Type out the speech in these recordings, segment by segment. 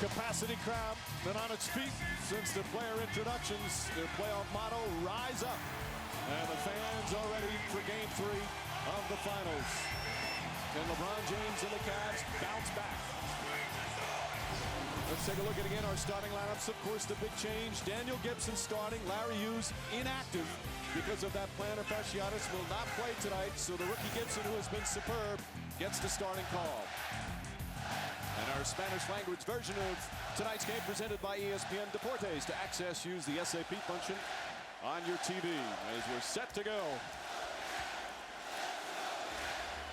capacity crowd been on its feet since their player introductions. Their playoff motto, rise up. And the fans are ready for game 3 of the finals. Can LeBron James and the Cavs bounce back? Let's take a look at again our starting lineups. Of course, the big change. Daniel Gibson starting. Larry Hughes inactive because of that plantar fasciitis. Will not play tonight. So the rookie Gibson, who has been superb, gets the starting call. And our Spanish language version of tonight's game presented by ESPN Deportes. To access, use the SAP function on your TV as we're set to go.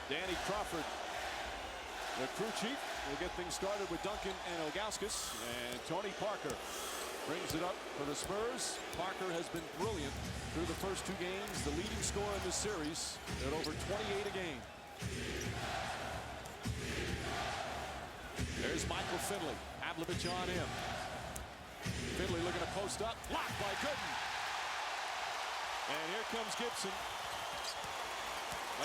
Danny Crawford, the crew chief, will get things started with Duncan and Ilgauskas. And Tony Parker brings it up for the Spurs. Parker has been brilliant through the first 2 games. The leading scorer in this series at over 28 a game. There's Michael Finley. Pavlovic on him. Finley looking to post up. Blocked by Gooden. And here comes Gibson.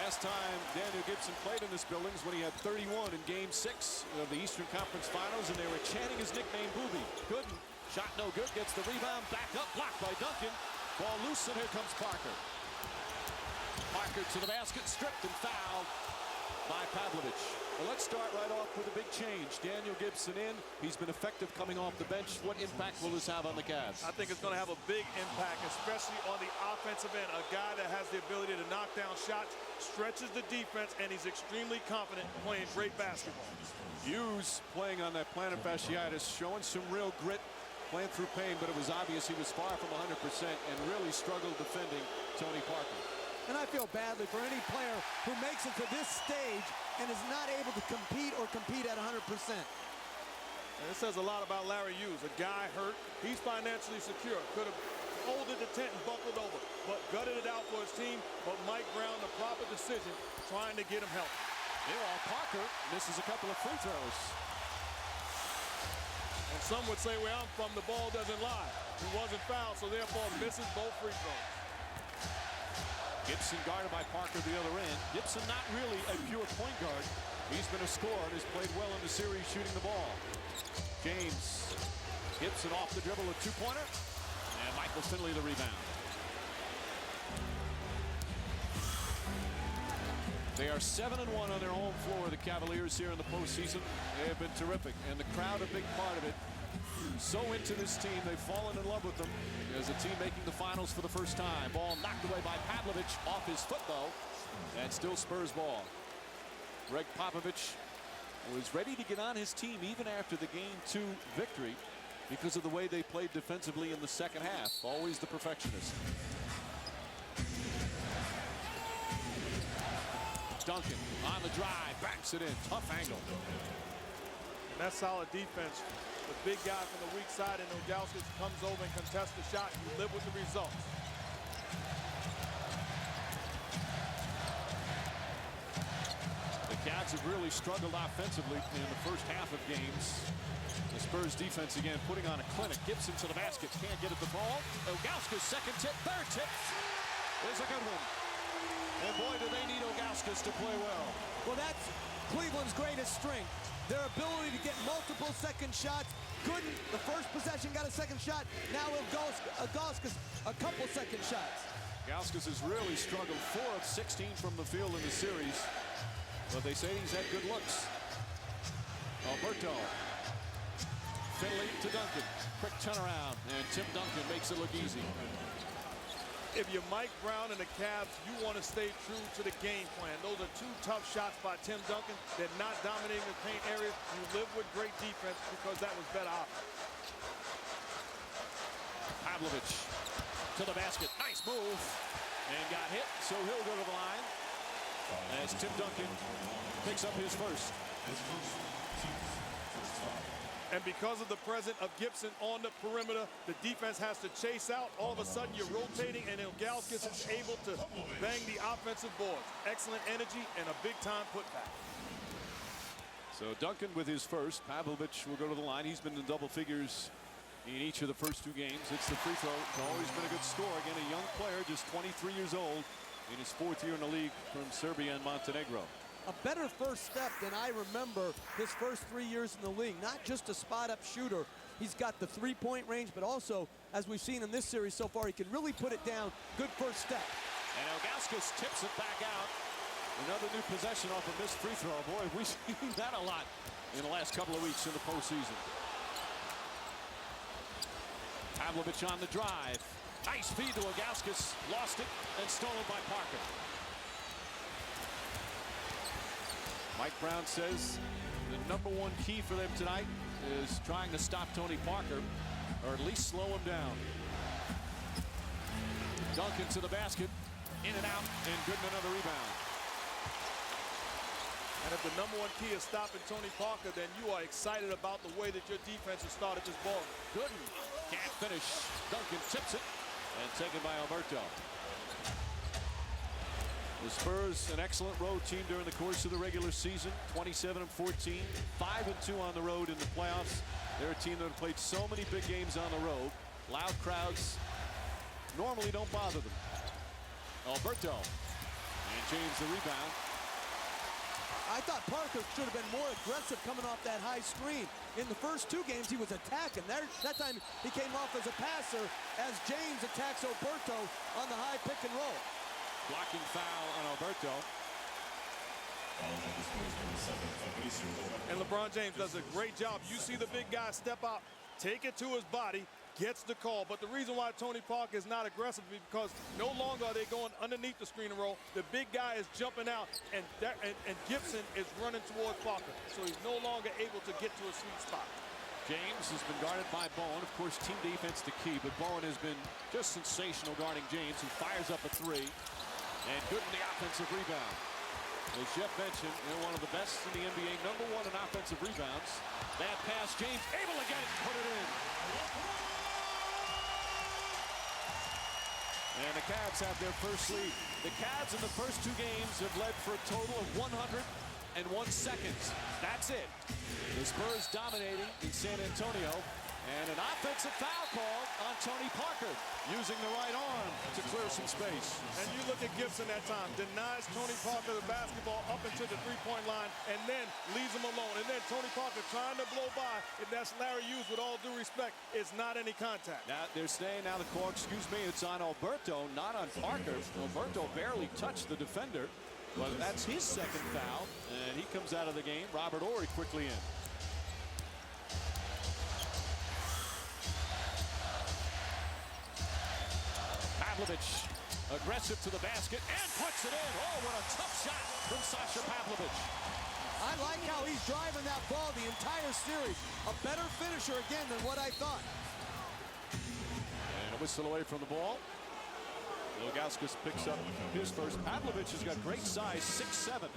Last time Daniel Gibson played in this building is when he had 31 in Game 6 of the Eastern Conference Finals, and they were chanting his nickname, Booby. Gooden, shot no good, gets the rebound, back up, blocked by Duncan. Ball loose, and here comes Parker. Parker to the basket, stripped and fouled by Pavlovic. Well, let's start right off with a big change. Daniel Gibson in. He's been effective coming off the bench. What impact will this have on the Cavs? I think it's going to have a big impact, especially on the offensive end. A guy that has the ability to knock down shots, stretches the defense, and he's extremely confident playing great basketball. Hughes playing on that plantar fasciitis, showing some real grit, playing through pain, but it was obvious he was far from 100% and really struggled defending Tony Parker. And I feel badly for any player who makes it to this stage and is not able to compete at 100%. And it says a lot about Larry Hughes, a guy hurt. He's financially secure. Could have folded the tent and buckled over, but gutted it out for his team. But Mike Brown, the proper decision, trying to get him healthy. Meanwhile, Parker misses a couple of free throws. And some would say where I'm from, the ball doesn't lie. He wasn't fouled, so therefore misses both free throws. Gibson guarded by Parker the other end. Gibson not really a pure point guard. He's been a scorer and has played well in the series shooting the ball. James. Gibson off the dribble, a 2-pointer. And Michael Finley the rebound. They are 7-1 on their home floor, the Cavaliers, here in the postseason. They have been terrific, and the crowd a big part of it. So into this team, they've fallen in love with them as a team making the finals for the first time. Ball knocked away by Pavlovic, off his foot though, and still Spurs ball. Greg Popovich was ready to get on his team even after the Game 2 victory because of the way they played defensively in the second half. Always the perfectionist. Duncan on the drive, backs it in, tough angle. And that's solid defense. The big guy from the weak side, and Ilgauskas comes over and contests the shot. You live with the results. The Cavs have really struggled offensively in the first half of games. The Spurs defense again putting on a clinic. Gibson to the basket, can't get at the ball. Ilgauskas second tip, third tip is a good one. And boy, do they need Ilgauskas to play well. Well, that's Cleveland's greatest strength. Their ability to get multiple second shots. Gooden, the first possession, got a second shot. Now Ilgauskas, a couple second shots. Ilgauskas has really struggled, 4 of 16 from the field in the series. But they say he's had good looks. Alberto. Finley to Duncan. Quick turnaround, and Tim Duncan makes it look easy. If you're Mike Brown and the Cavs, you want to stay true to the game plan. Those are 2 tough shots by Tim Duncan. They're not dominating the paint area. You live with great defense because that was better offense. Pavlovic to the basket. Nice move. And got hit, so he'll go to the line. As Tim Duncan picks up his first. And because of the presence of Gibson on the perimeter, the defense has to chase out. All of a sudden, you're rotating, and Ilgauskas is able to bang the offensive boards. Excellent energy and a big-time putback. So Duncan with his first. Pavlovic will go to the line. He's been in double figures in each of the first 2 games. It's the free throw. It's always been a good score. Again, a young player, just 23 years old, in his 4th year in the league from Serbia and Montenegro. a better first step than I remember his first 3 years in the league. Not just a spot-up shooter. He's got the three-point range, but also, as we've seen in this series so far, he can really put it down. Good first step. And Ilgauskas tips it back out. Another new possession off a missed free throw. Boy, we've seen that a lot in the last couple of weeks in the postseason. Pavlovic on the drive. Nice feed to Ilgauskas. Lost it and stolen by Parker. Mike Brown says the #1 key for them tonight is trying to stop Tony Parker, or at least slow him down. Duncan to the basket, in and out, and Gooden another rebound. And if the #1 key is stopping Tony Parker, then you are excited about the way that your defense has started this ball. Gooden can't finish. Duncan tips it, and taken by Alberto. The Spurs, an excellent road team during the course of the regular season. 27-14, 5-2 on the road in the playoffs. They're a team that have played so many big games on the road. Loud crowds normally don't bother them. Alberto, and James the rebound. I thought Parker should have been more aggressive coming off that high screen. In the first 2 games, he was attacking. That time, he came off as a passer as James attacks Alberto on the high pick and roll. Blocking foul on Alberto. And LeBron James does a great job. You see the big guy step out, take it to his body, gets the call. But the reason why Tony Parker is not aggressive is because no longer are they going underneath the screen and roll. The big guy is jumping out, and Gibson is running towards Parker. So he's no longer able to get to a sweet spot. James has been guarded by Bowen. Of course, team defense the key, but Bowen has been just sensational guarding James, who fires up a 3. And Gooden the offensive rebound. As Jeff mentioned, one of the best in the NBA, #1 in offensive rebounds. That pass, James able to get it and put it in. And the Cavs have their first lead. The Cavs in the first 2 games have led for a total of 101 seconds. That's it. The Spurs dominating in San Antonio. And an offensive foul call on Tony Parker, using the right arm to clear some space. And you look at Gibson that time, denies Tony Parker the basketball up into the three-point line, and then leaves him alone. And then Tony Parker trying to blow by, and that's Larry Hughes, with all due respect, it's not any contact. Now they're saying, now the call, excuse me, it's on Alberto, not on Parker. Alberto barely touched the defender, but that's his second foul, and he comes out of the game. Robert Horry quickly in. Pavlovic, aggressive to the basket, and puts it in. Oh, what a tough shot from Sasha Pavlovic. I like how he's driving that ball the entire series. A better finisher again than what I thought. And a whistle away from the ball. Ilgauskas picks up his first. Pavlovic has got great size, 6'7".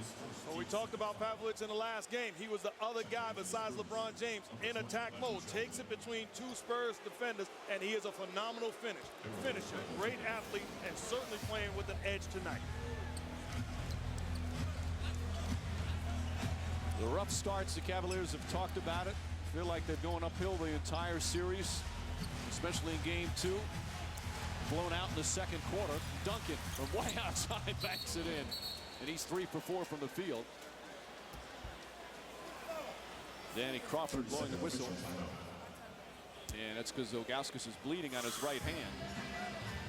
Well, we talked about Pavlovic in the last game. He was the other guy besides LeBron James in attack mode. Takes it between 2 Spurs defenders, and he is a phenomenal finisher. Great athlete, and certainly playing with an edge tonight. The rough starts, the Cavaliers have talked about it. Feel like they're going uphill the entire series, especially in game 2. Blown out in the second quarter. Duncan from way outside banks it in. And he's 3 for 4 from the field. Danny Crawford blowing the whistle. And that's because Ilgauskas is bleeding on his right hand.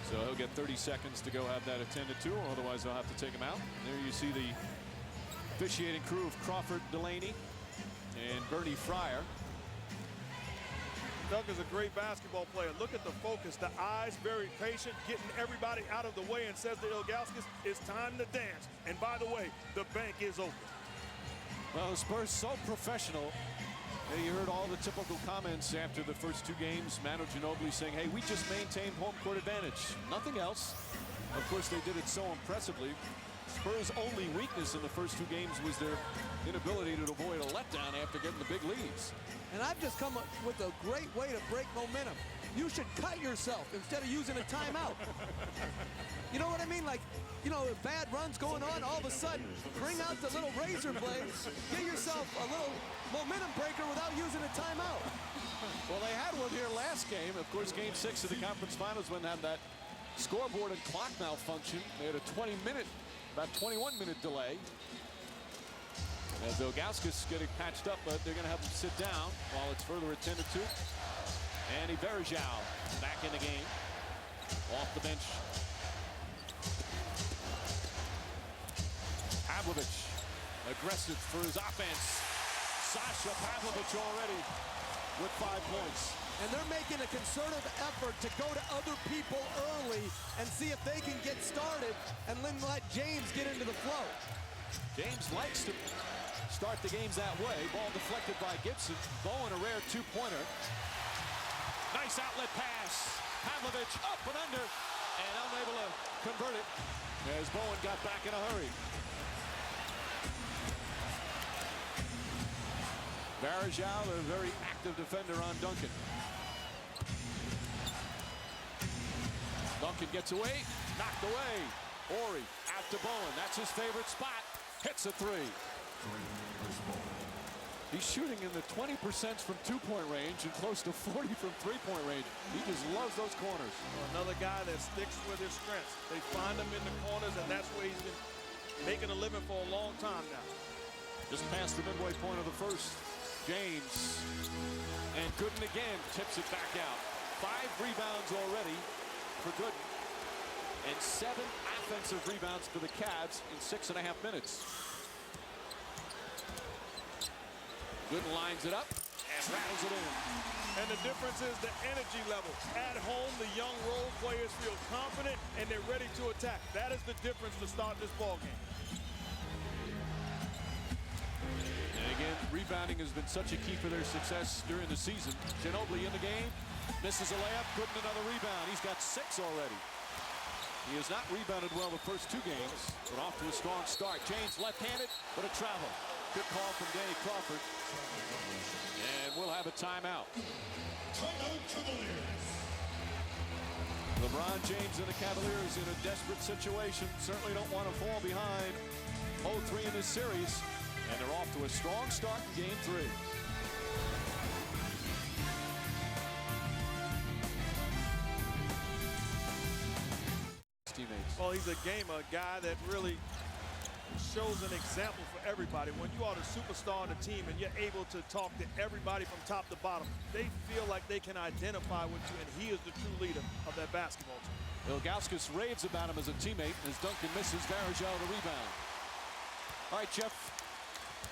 So he'll get 30 seconds to go have that attended to, or otherwise they'll have to take him out. There you see the officiating crew of Crawford, Delaney, and Bernie Fryer. Doug is a great basketball player. Look at the focus, the eyes, very patient, getting everybody out of the way, and says to Ilgauskas, it's time to dance. And by the way, the bank is open. Well, the Spurs so professional. Hey, you heard all the typical comments after the first 2 games. Manu Ginobili saying, hey, we just maintained home court advantage. Nothing else. Of course, they did it so impressively. Spurs' only weakness in the first 2 games was their inability to avoid a letdown after getting the big leads. And I've just come up with a great way to break momentum. You should cut yourself instead of using a timeout. You know what I mean? Like, you know, if bad runs going on, all of a sudden, bring out the little razor blades, get yourself a little momentum breaker without using a timeout. Well, they had one here last game. Of course, game 6 of the conference finals when they had that scoreboard and clock malfunction. They had a 20-minute, about 21-minute delay. As Ilgauskas getting patched up, but they're going to have him sit down while it's further attended to. Andy Varejao back in the game. Off the bench. Pavlovic, aggressive for his offense. Sasha Pavlovic already with 5 points. And they're making a concerted effort to go to other people early and see if they can get started and then let James get into the flow. James likes to start the games that way. Ball deflected by Gibson. Bowen, a rare 2-pointer. Nice outlet pass. Pavlovic up and under and unable to convert it as Bowen got back in a hurry. Varejao, a very active defender on Duncan. Duncan gets away, knocked away. Ori out to Bowen. That's his favorite spot. Hits a 3. He's shooting in the 20% from 2-point range and close to 40 from 3-point range. He just loves those corners. Another guy that sticks with his strengths. They find him in the corners, and that's where he's been making a living for a long time now. Just past the midway point of the first. James and Gooden again tips it back out. 5 rebounds already for Gooden and 7 offensive rebounds for the Cavs in 6.5 minutes. Gooden lines it up and rattles it in. And the difference is the energy level. At home, the young role players feel confident and they're ready to attack. That is the difference to start this ball game. And again, rebounding has been such a key for their success during the season. Ginobili in the game, misses a layup, Gooden another rebound. He's got 6 already. He has not rebounded well the first 2 games, but off to a strong start. James left-handed, but a travel. Good call from Danny Crawford. And we'll have a timeout. LeBron James and the Cavaliers in a desperate situation. Certainly don't want to fall behind 0-3 in this series. And they're off to a strong start in Game 3. Teammates. Well, he's a gamer, a guy that really shows an example for everybody. When you are the superstar on the team and you're able to talk to everybody from top to bottom, they feel like they can identify with you, and he is the true leader of that basketball team. Ilgauskas raves about him as a teammate as Duncan misses. Varejao the rebound. All right, Jeff.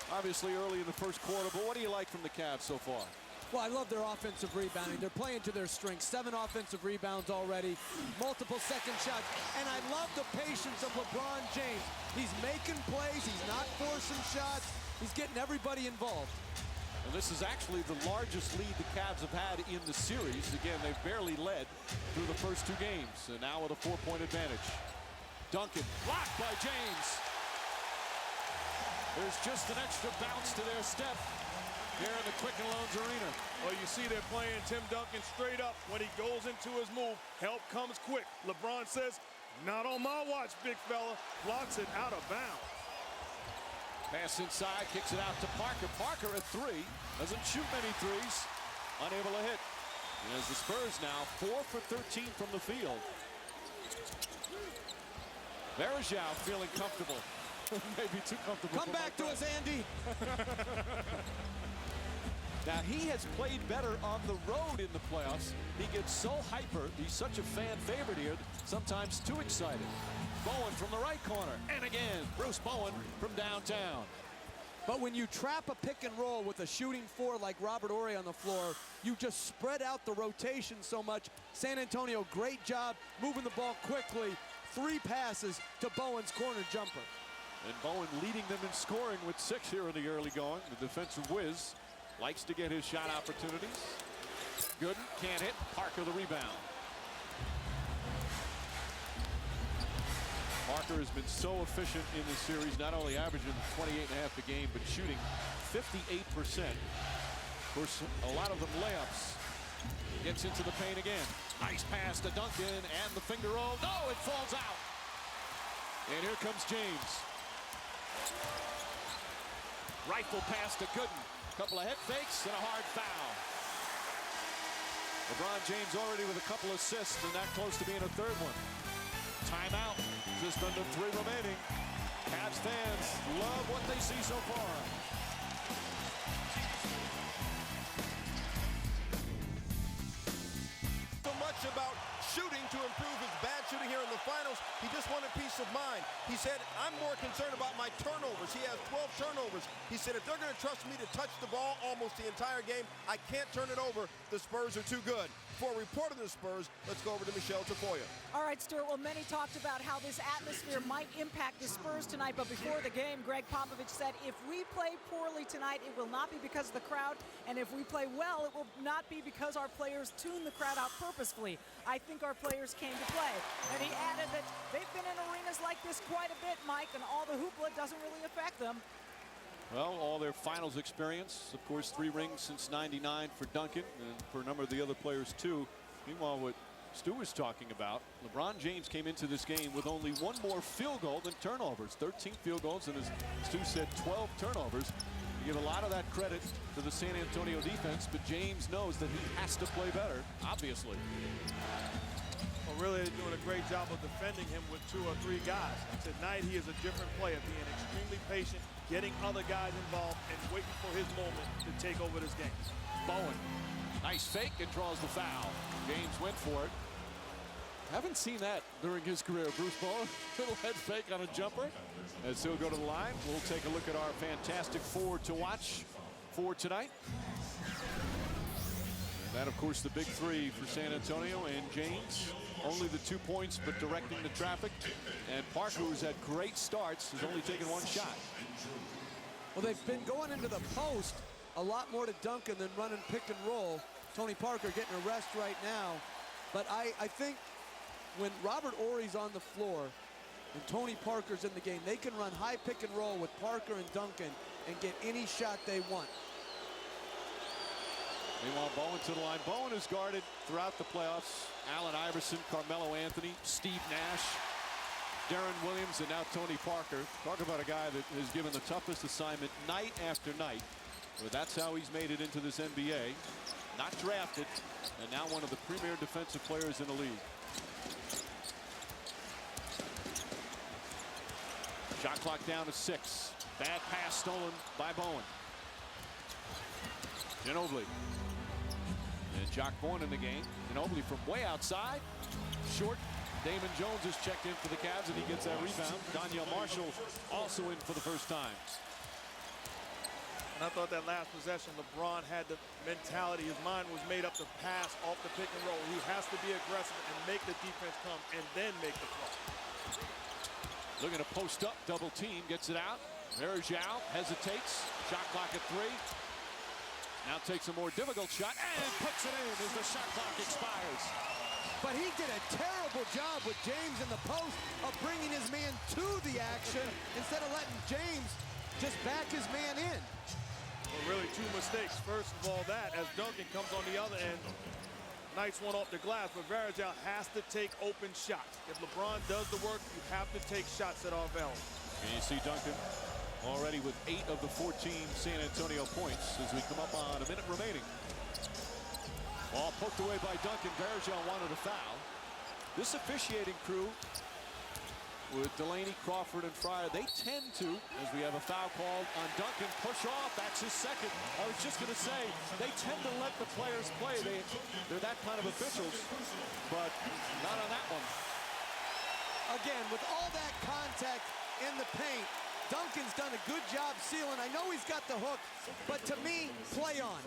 Obviously early in the first quarter, but what do you like from the Cavs so far? Well, I love their offensive rebounding. They're playing to their strengths. 7 offensive rebounds already, multiple second shots. And I love the patience of LeBron James. He's making plays. He's not forcing shots. He's getting everybody involved. And this is actually the largest lead the Cavs have had in the series. Again, they've barely led through the first 2 games. And now with a 4-point advantage. Duncan blocked by James. There's just an extra bounce to their step here in the Quicken Loans Arena. Well, you see they're playing Tim Duncan straight up. When he goes into his move, help comes quick. LeBron says, not on my watch, big fella. Blocks it out of bounds. Pass inside, kicks it out to Parker. Parker at 3, doesn't shoot many threes, unable to hit. And as the Spurs now 4 for 13 from the field. Varejao feeling comfortable. Maybe too comfortable. Come back to us, Andy. Now, he has played better on the road in the playoffs. He gets so hyper. He's such a fan favorite here, sometimes too excited. Bowen from the right corner. And again, Bruce Bowen from downtown. But when you trap a pick and roll with a shooting 4 like Robert Horry on the floor, you just spread out the rotation so much. San Antonio, great job moving the ball quickly. 3 passes to Bowen's corner jumper. And Bowen leading them in scoring with 6 here in the early going. The defensive whiz likes to get his shot opportunities. Gooden can't hit. Parker the rebound. Parker has been so efficient in this series, not only averaging 28.5 a game, but shooting 58%. Of course, a lot of them layups. Gets into the paint again. Nice pass to Duncan and the finger roll. No, it falls out. And here comes James. Rifle pass to Gooden. Couple of head fakes and a hard foul. LeBron James already with a couple assists and that close to being a 3rd one. Timeout. Just under 3 remaining. Cavs fans love what they see so far. So much about shooting to improve his bad shooting here in the finals. He just wanted peace of mind. He said, I'm more concerned about my turnovers. He has 12 turnovers. He said, if they're going to trust me to touch the ball almost the entire game, I can't turn it over. The Spurs are too good. For a report on the Spurs, let's go over to Michelle Tafoya. All right, Stuart. Well, many talked about how this atmosphere might impact the Spurs tonight, but before the game, Greg Popovich said if we play poorly tonight, it will not be because of the crowd, and if we play well, it will not be because our players tune the crowd out purposefully. I think our players came to play. And he added that they've been in arenas like this quite a bit, Mike, and all the hoopla doesn't really affect them. Well, all their finals experience, of course, 3 rings since '99 for Duncan and for a number of the other players too. Meanwhile, what Stu was talking about, LeBron James came into this game with only 1 more field goal than turnovers. 13 field goals, and as Stu said, 12 turnovers. You give a lot of that credit to the San Antonio defense, but James knows that he has to play better, obviously. Well, really, they're doing a great job of defending him with 2 or 3 guys. Tonight, he is a different player, being extremely patient, getting other guys involved, and waiting for his moment to take over this game. Bowen, nice fake, and draws the foul. James went for it. Haven't seen that during his career. Bruce Bowen, little head fake on a jumper. As he'll go to the line, we'll take a look at our fantastic 4 to watch for tonight. And that, of course, the big 3 for San Antonio, and James. Only the 2 points, but directing the traffic. And Parker, who's had great starts, has only taken 1 shot. Well, they've been going into the post a lot more to Duncan than running pick and roll. Tony Parker getting a rest right now. But I think when Robert Horry's on the floor and Tony Parker's in the game, they can run high pick and roll with Parker and Duncan and get any shot they want. Meanwhile, Bowen to the line. Bowen is guarded throughout the playoffs. Allen Iverson, Carmelo Anthony, Steve Nash, Darren Williams, and now Tony Parker. Talk about a guy that has given the toughest assignment night after night. But that's how he's made it into this NBA. Not drafted, and now one of the premier defensive players in the league. Shot clock down to 6. Bad pass stolen by Bowen. Ginobili. And Jock Bowen in the game. Ginobili from way outside. Short. Damon Jones is checked in for the Cavs, and he gets that rebound. Donyell Marshall also in for the first time. And I thought that last possession, LeBron had the mentality. His mind was made up to pass off the pick and roll. He has to be aggressive and make the defense come and then make the play. Looking to post up, double team, gets it out. Varejao hesitates. Shot clock at 3. Now takes a more difficult shot and puts it in as the shot clock expires. But he did a terrible job with James in the post of bringing his man to the action instead of letting James just back his man in. Well, really 2 mistakes. First of all, that as Duncan comes on the other end. Nice one off the glass, but Varejao has to take open shots. If LeBron does the work, you have to take shots that are available. And you see Duncan already with 8 of the 14 San Antonio points as we come up on a minute remaining. Ball poked away by Duncan. Varejao wanted a foul. This officiating crew with Delaney, Crawford, and Fryer, they tend to, as we have a foul called on Duncan, push off. That's his second. I was just going to say, they tend to let the players play. They're that kind of officials, but not on that one. Again, with all that contact in the paint, Duncan's done a good job sealing. I know he's got the hook, but to me, play on.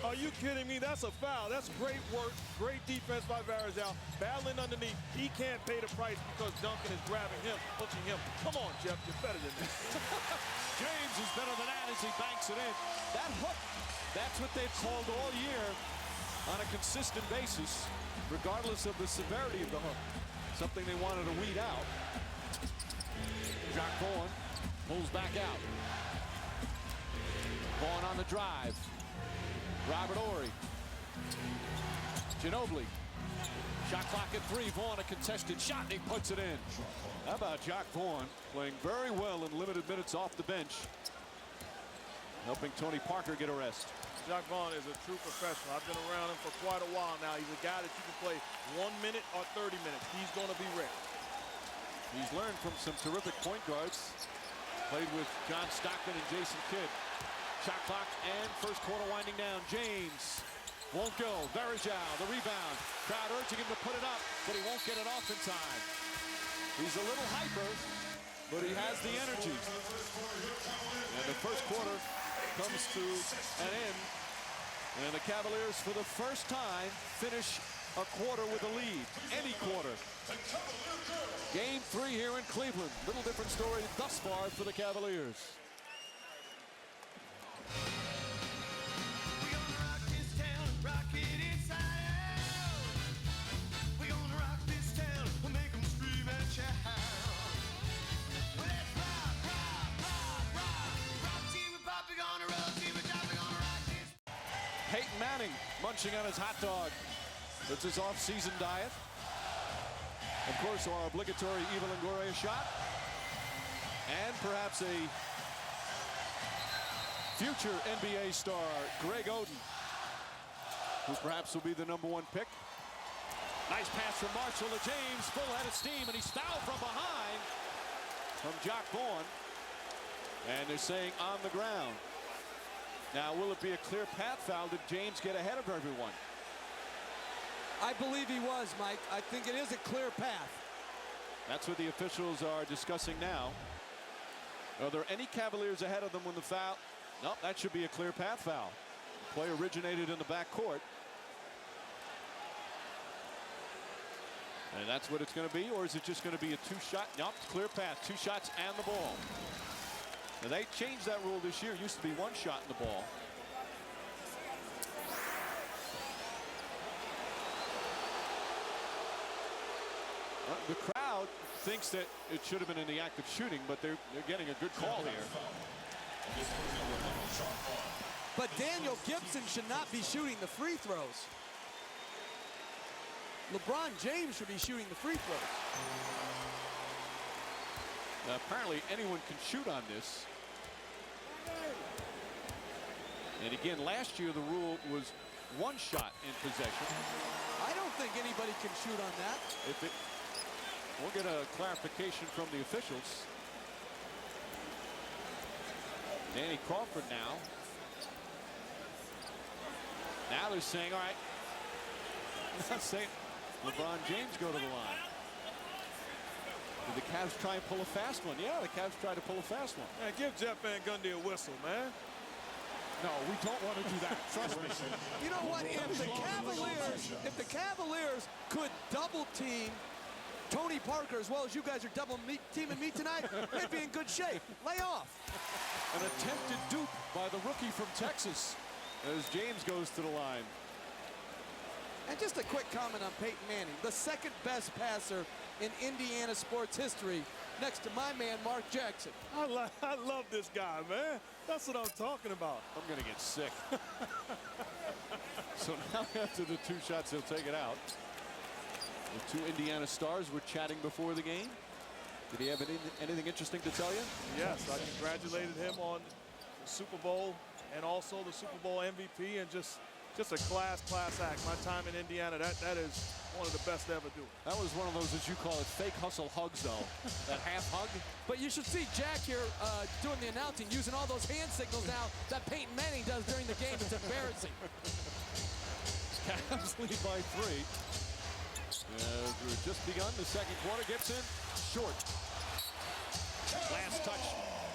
Are you kidding me? That's a foul. That's great work. Great defense by Varejao. Battling underneath. He can't pay the price because Duncan is grabbing him, hooking him. Come on, Jeff. You're better than this. James is better than that as he banks it in. That hook, that's what they've called all year on a consistent basis, regardless of the severity of the hook. Something they wanted to weed out. Jock Bowen pulls back out. Bowen on the drive. Robert Horry. Ginobili. Shot clock at 3. Vaughn a contested shot, and he puts it in. How about Jock Vaughn playing very well in limited minutes off the bench, helping Tony Parker get a rest. Jock Vaughn is a true professional. I've been around him for quite a while now. He's a guy that you can play 1 minute or 30 minutes. He's going to be ready. He's learned from some terrific point guards. Played with John Stockton and Jason Kidd. Shot clock and first quarter winding down. James won't go. Varejao, the rebound. Crowd urging him to put it up, but he won't get it off in time. He's a little hyper, but he has the energy. And the first quarter comes to an end. And the Cavaliers, for the first time, finish a quarter with a lead. Any quarter. Game 3 here in Cleveland. Little different story thus far for the Cavaliers. Peyton Manning munching on his hot dog. That's his off-season diet. Of course, our obligatory Eva Longoria shot. And perhaps a future NBA star, Greg Oden, who perhaps will be the #1 pick. Nice pass from Marshall to James, full head of steam, and he's fouled from behind from Jock Vaughn. And they're saying on the ground. Now, will it be a clear path foul? Did James get ahead of everyone? I believe he was, Mike. I think it is a clear path. That's what the officials are discussing now. Are there any Cavaliers ahead of them when the foul? Nope, that should be a clear path foul. The play originated in the backcourt. And that's what it's going to be, or is it just going to be a two-shot? Nope, clear path, 2 shots and the ball. Now, they changed that rule this year. It used to be 1 shot in the ball. The crowd thinks that it should have been in the act of shooting, but they're getting a good call here. But Daniel Gibson should not be shooting the free throws. LeBron James should be shooting the free throws. Now, apparently anyone can shoot on this. And again, last year the rule was 1 shot in possession. I don't think anybody can shoot on that. We'll get a clarification from the officials. Danny Crawford now. Now they're saying, all right. Now saying LeBron James go to the line. Did the Cavs try and pull a fast one? Yeah, the Cavs tried to pull a fast one. Man, give Jeff Van Gundy a whistle, man. No, we don't want to do that. Trust me. You know what? If the Cavaliers could double team Tony Parker as well as you guys are double teaming me tonight, they'd be in good shape. Lay off. An attempted dupe by the rookie from Texas as James goes to the line. And just a quick comment on Peyton Manning, the 2nd best passer in Indiana sports history, next to my man, Mark Jackson. I love this guy, man. That's what I'm talking about. I'm going to get sick. So now after the 2 shots, he'll take it out. The 2 Indiana stars were chatting before the game. Did he have anything interesting to tell you? Yes, I congratulated him on the Super Bowl and also the Super Bowl MVP, and just a class act. My time in Indiana, that is one of the best to ever do. That was one of those, as you call it, fake hustle hugs, though. That half hug. But you should see Jack here doing the announcing, using all those hand signals now that Peyton Manning does during the game. It's embarrassing. Cavs lead by 3. We've just begun the 2nd quarter. Gibson, short. Last touch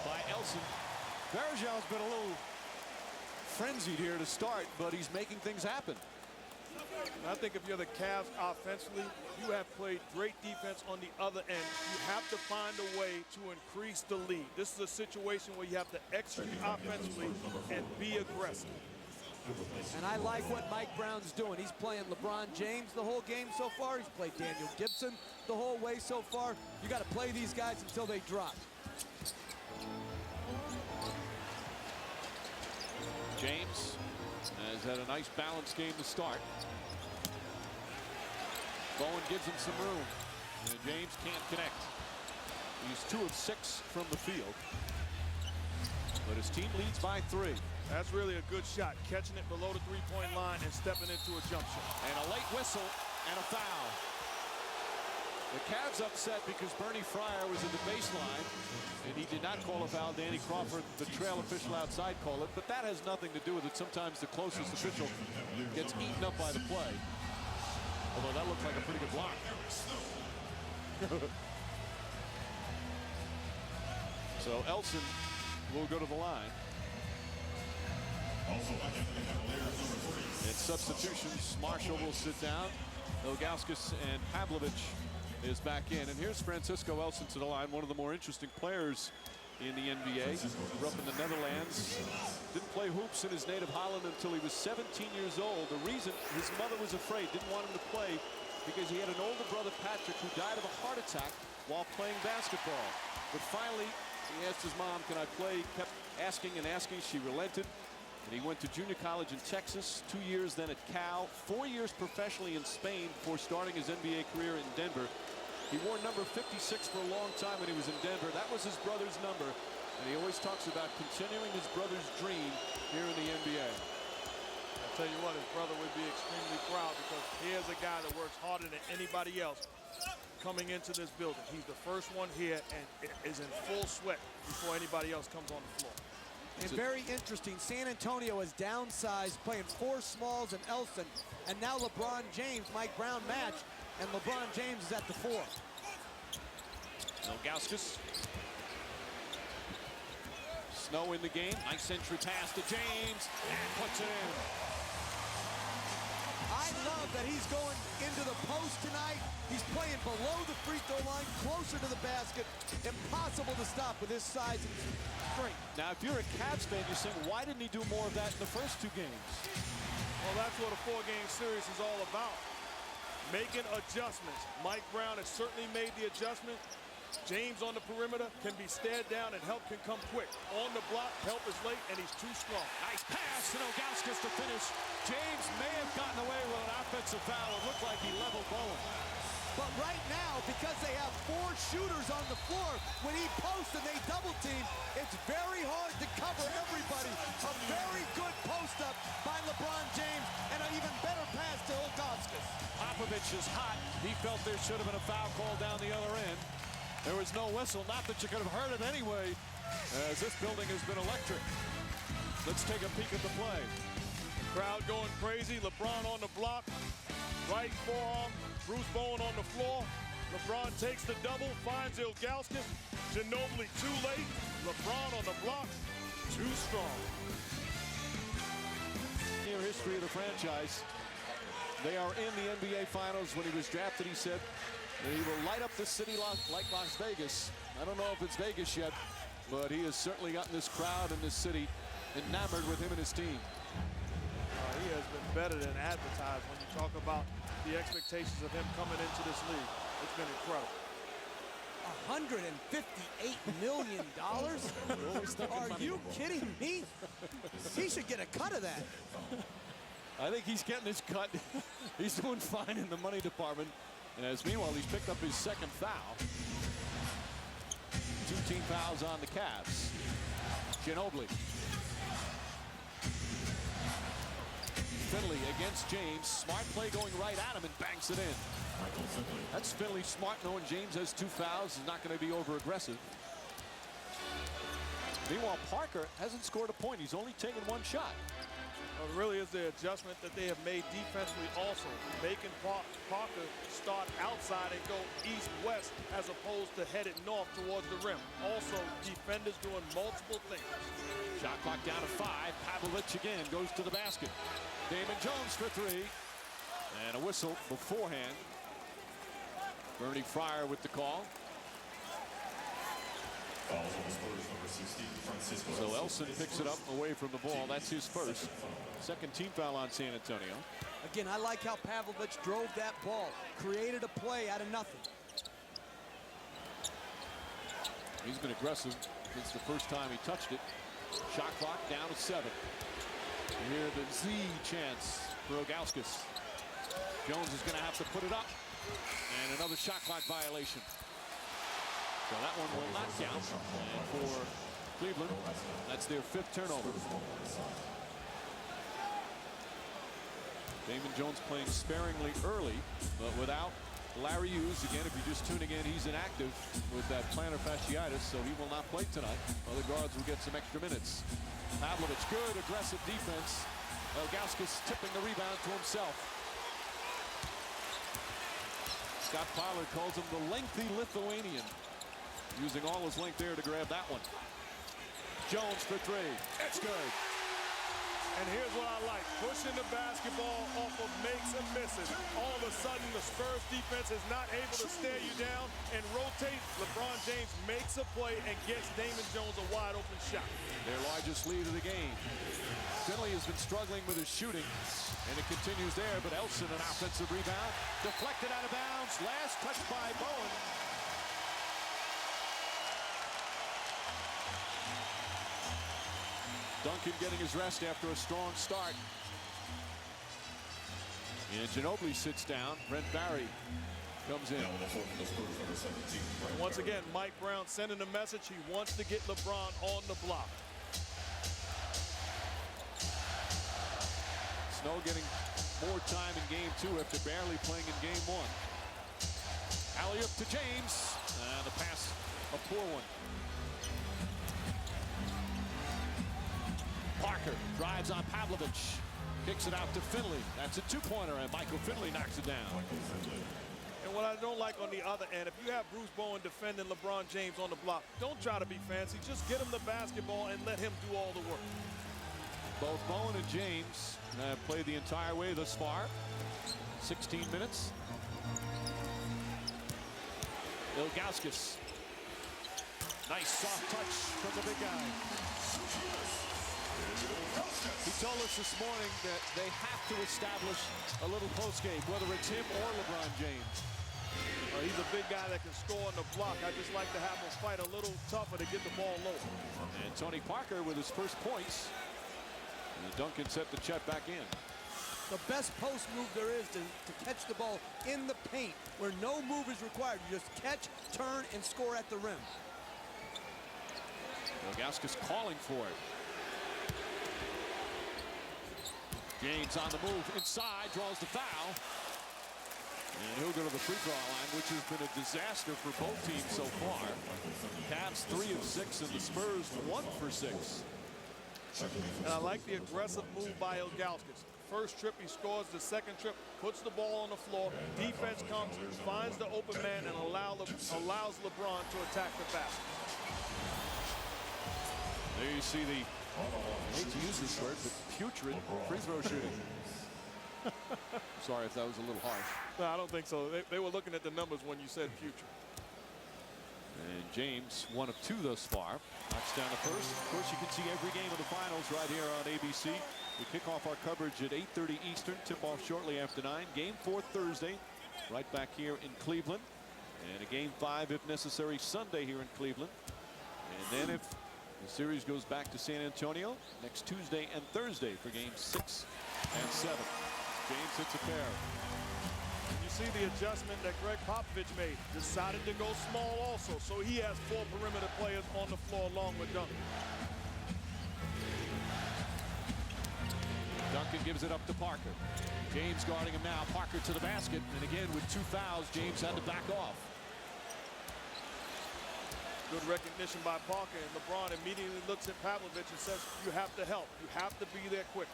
by Elson. Varejau's been a little frenzied here to start, but he's making things happen. I think if you're the Cavs offensively, you have played great defense on the other end. You have to find a way to increase the lead. This is a situation where you have to execute offensively and be aggressive. And I like what Mike Brown's doing. He's playing LeBron James the whole game so far. He's played Daniel Gibson the whole way so far. You got to play these guys until they drop. James has had a nice balanced game to start. Bowen gives him some room. And James can't connect. He's 2 of 6 from the field. But his team leads by 3. That's really a good shot, catching it below the 3-point line and stepping into a jump shot. And a late whistle and a foul. The Cavs upset because Bernie Fryer was at the baseline, and he did not call a foul. Danny Crawford, the trail official outside, called it, but that has nothing to do with it. Sometimes the closest official gets eaten up by the play. Although that looked like a pretty good block. So Elson will go to the line. In substitutions, Marshall will sit down. Ilgauskas and Pavlovic is back in. And here's Francisco Elson to the line, one of the more interesting players in the NBA. Grew up in the Netherlands. Didn't play hoops in his native Holland until he was 17 years old. The reason, his mother was afraid, didn't want him to play, because he had an older brother, Patrick, who died of a heart attack while playing basketball. But finally, he asked his mom, can I play? Kept asking and asking. She relented. And he went to junior college in Texas, 2 years then at Cal, 4 years professionally in Spain before starting his NBA career in Denver. He wore number 56 for a long time when he was in Denver. That was his brother's number. And he always talks about continuing his brother's dream here in the NBA. I'll tell you what, his brother would be extremely proud, because here's a guy that works harder than anybody else coming into this building. He's the first one here and is in full sweat before anybody else comes on the floor. And very interesting, San Antonio has downsized, playing 4 smalls and Elson, and now LeBron James, Mike Brown match, and LeBron James is at the 4. Ilgauskas. Snow in the game. Nice entry pass to James, and puts it in. I love that he's going into the post tonight. He's playing below the free throw line, closer to the basket. Impossible to stop with his size and strength. Now, if you're a Cavs fan, you're saying, why didn't he do more of that in the first 2 games? Well, that's what a 4-game series is all about. Making adjustments. Mike Brown has certainly made the adjustment. James on the perimeter can be stared down, and help can come quick. On the block, help is late, and he's too strong. Nice pass, and Ilgauskas to finish. James may have gotten away with an offensive foul. It looked like he leveled Bowen. But right now, because they have 4 shooters on the floor, when he posts and they double team, it's very hard to cover everybody. A very good post up by LeBron James, and an even better pass to Ilgauskas. Popovich is hot. He felt there should have been a foul call down the other end. There was no whistle, not that you could have heard it anyway, as this building has been electric. Let's take a peek at the play. Crowd going crazy. LeBron on the block. Right forearm. Bruce Bowen on the floor. LeBron takes the double, finds Ilgauskas. Ginobili too late. LeBron on the block. Too strong. Near history of the franchise. They are in the NBA Finals. When he was drafted, he said that he will light up the city like Las Vegas. I don't know if it's Vegas yet, but he has certainly gotten this crowd in this city enamored with him and his team. He has been better than advertised when you talk about the expectations of him coming into this league. It's been incredible. $158 million? Are you kidding me? He should get a cut of that. I think he's getting his cut. He's doing fine in the money department. And as meanwhile, he's picked up his 2nd foul. 2 team fouls on the Cavs. Ginobili. Finley against James. Smart play going right at him and banks it in. That's Finley smart, knowing James has 2 fouls. He's not going to be over aggressive. Meanwhile, Parker hasn't scored a point. He's only taken 1 shot. Well, it really is the adjustment that they have made defensively also. Making Parker start outside and go east-west as opposed to headed north towards the rim. Also, defenders doing multiple things. Shot clock down to 5. Pavlovic again goes to the basket. Damon Jones for 3. And a whistle beforehand. Bernie Fryer with the call. So Elson picks it up away from the ball. That's his first. 2nd team foul on San Antonio. Again, I like how Pavlovic drove that ball, created a play out of nothing. He's been aggressive since the first time he touched it. Shot clock down to 7. You hear the Z chants for Ilgauskas. Jones is going to have to put it up. And another shot clock violation. So that one will not count. And for Cleveland, that's their 5th turnover. Damon Jones playing sparingly early, but without Larry Hughes, again, if you're just tuning in, he's inactive with that plantar fasciitis, so he will not play tonight. Other guards will get some extra minutes. Pavlovic, good aggressive defense. Ilgauskas tipping the rebound to himself. Scott Pollard calls him the lengthy Lithuanian, using all his length there to grab that one. Jones for three. It's good. And here's what I like. Pushing the basketball off of makes and misses. All of a sudden, the Spurs defense is not able to stare you down and rotate. LeBron James makes a play and gets Damon Jones a wide open shot. Their largest lead of the game. Finley has been struggling with his shooting, and it continues there, but Elson, an offensive rebound. Deflected out of bounds. Last touch by Bowen. Duncan getting his rest after a strong start. And Ginobili sits down. Brent Barry comes in. Once again, Mike Brown sending a message. He wants to get LeBron on the block. Snow getting more time in game 2 after barely playing in game 1. Alley-oop to James. And the pass, a poor one. Parker drives on Pavlovic. Kicks it out to Finley. That's a two-pointer, and Michael Finley knocks it down. And what I don't like on the other end, if you have Bruce Bowen defending LeBron James on the block, don't try to be fancy. Just get him the basketball and let him do all the work. Both Bowen and James have played the entire way thus far. 16 minutes. Ilgauskas. Nice soft touch from the big guy. He told us this morning that they have to establish a little post game, whether it's him or LeBron James. He's a big guy that can score on the block. I just like to have him fight a little tougher to get the ball low. And Tony Parker with his first points. And Duncan set the check back in. The best post move there is to catch the ball in the paint where no move is required. You just catch, turn, and score at the rim. Ilgauskas calling for it. James on the move inside, draws the foul. And he'll go to the free throw line, which has been a disaster for both teams so far. Cavs 3 of 6 and the Spurs 1 for 6. And I like the aggressive move by Ilgauskas. First trip, he scores. The second trip, puts the ball on the floor. Defense comes, finds the open man, and allows LeBron to attack the basket. There you see the, I hate to use this word, but putrid free throw shooting. Sorry if that was a little harsh. No, I don't think so. They were looking at the numbers when you said future. And James, 1 of 2 thus far. Knocks down the first. Of course, you can see every game of the finals right here on ABC. We kick off our coverage at 8:30 Eastern. Tip off shortly after 9. Game 4 Thursday, right back here in Cleveland. And a game 5, if necessary, Sunday here in Cleveland. And then if the series goes back to San Antonio next Tuesday and Thursday for games 6 and 7. James hits a pair. You see the adjustment that Greg Popovich made. Decided to go small also, so he has 4 perimeter players on the floor along with Duncan. Duncan gives it up to Parker. James guarding him now. Parker to the basket, and again with 2 fouls, James had to back off. Good recognition by Parker, and LeBron immediately looks at Pavlovic and says, you have to help. You have to be there quicker.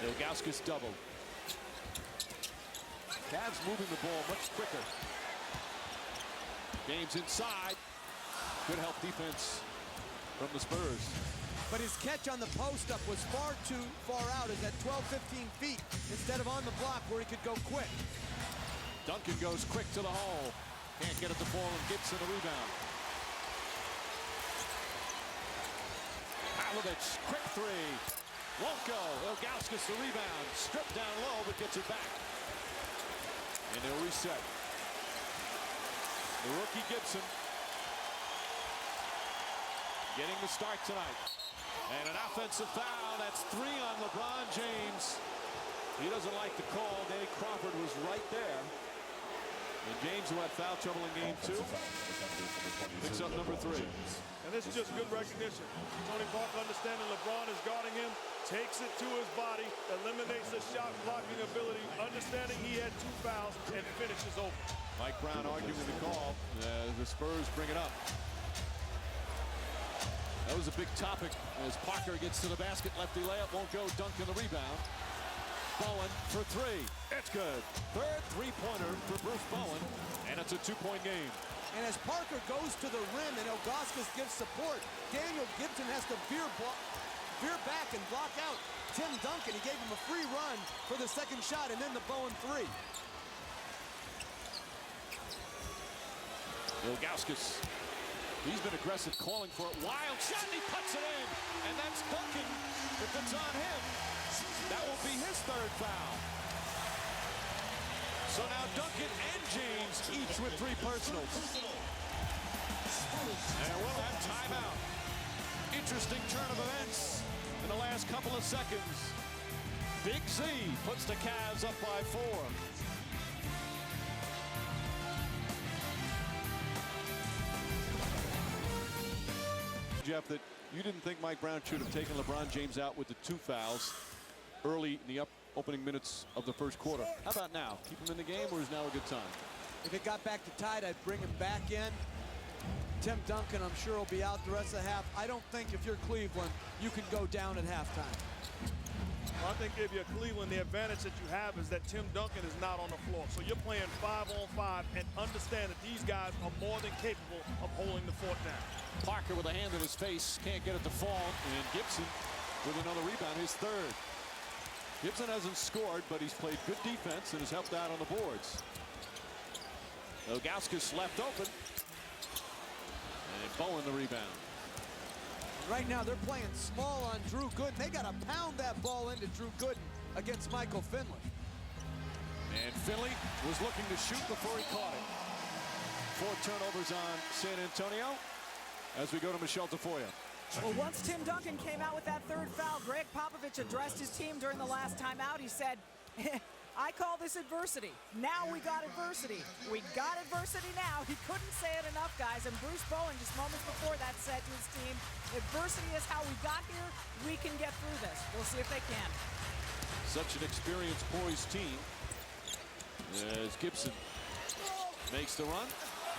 Ilgauskas double. Cavs moving the ball much quicker. James inside. Good help defense from the Spurs. But his catch on the post-up was far too far out. It's at 12, 15 feet instead of on the block where he could go quick. Duncan goes quick to the hole. Can't get it to fall, and Gibson a rebound. Pavlovic, quick 3. Won't go. Ilgauskas the rebound. Stripped down low, but gets it back. And they'll reset. The rookie Gibson getting the start tonight. And an offensive foul. That's 3 on LeBron James. He doesn't like the call. Danny Crawford was right there. And James, who had foul trouble in game 2, picks up number 3. And this is just good recognition. Tony Parker understanding LeBron is guarding him. takes it to his body, eliminates the shot blocking ability, understanding he had 2 fouls, and finishes over. Mike Brown arguing the call. The Spurs bring it up. That was a big topic as Parker gets to the basket. Lefty layup won't go. Duncan the rebound. Bowen for 3. It's good. Third three-pointer for Bruce Bowen, and it's a 2-point game. And as Parker goes to the rim and Ilgauskas gives support, Daniel Gibson has to veer back and block out Tim Duncan. He gave him a free run for the second shot and then the Bowen 3. Ilgauskas, he's been aggressive, calling for a wild shot, and he puts it in. And that's Duncan. If it's on him, that will be his 3rd foul. So now Duncan and James each with 3 personals. And we'll have timeout. Interesting turn of events in the last couple of seconds. Big Z puts the Cavs up by 4. Jeff, that you didn't think Mike Brown should have taken LeBron James out with the 2 fouls early in the opening minutes of the first quarter. How about now? Keep him in the game, or is now a good time? If it got back to tied, I'd bring him back in. Tim Duncan, I'm sure, will be out the rest of the half. I don't think if you're Cleveland, you can go down at halftime. Well, I think if you're Cleveland, the advantage that you have is that Tim Duncan is not on the floor. So you're playing 5-on-5 and understand that these guys are more than capable of holding the fort down. Parker with a hand in his face, can't get it to fall, and Gibson with another rebound, his 3rd. Gibson hasn't scored, but he's played good defense and has helped out on the boards. Ilgauskas left open, and Bowen the rebound. Right now, they're playing small on Drew Gooden. They got to pound that ball into Drew Gooden against Michael Finley. And Finley was looking to shoot before he caught it. 4 turnovers on San Antonio as we go to Michelle Tafoya. Well, once Tim Duncan came out with that 3rd foul, Greg Popovich addressed his team during the last timeout. He said, I call this adversity. Now we got adversity. We got adversity now. He couldn't say it enough, guys. And Bruce Bowen, just moments before that, said to his team, adversity is how we got here. We can get through this. We'll see if they can. Such an experienced, poised team. As Gibson makes the run,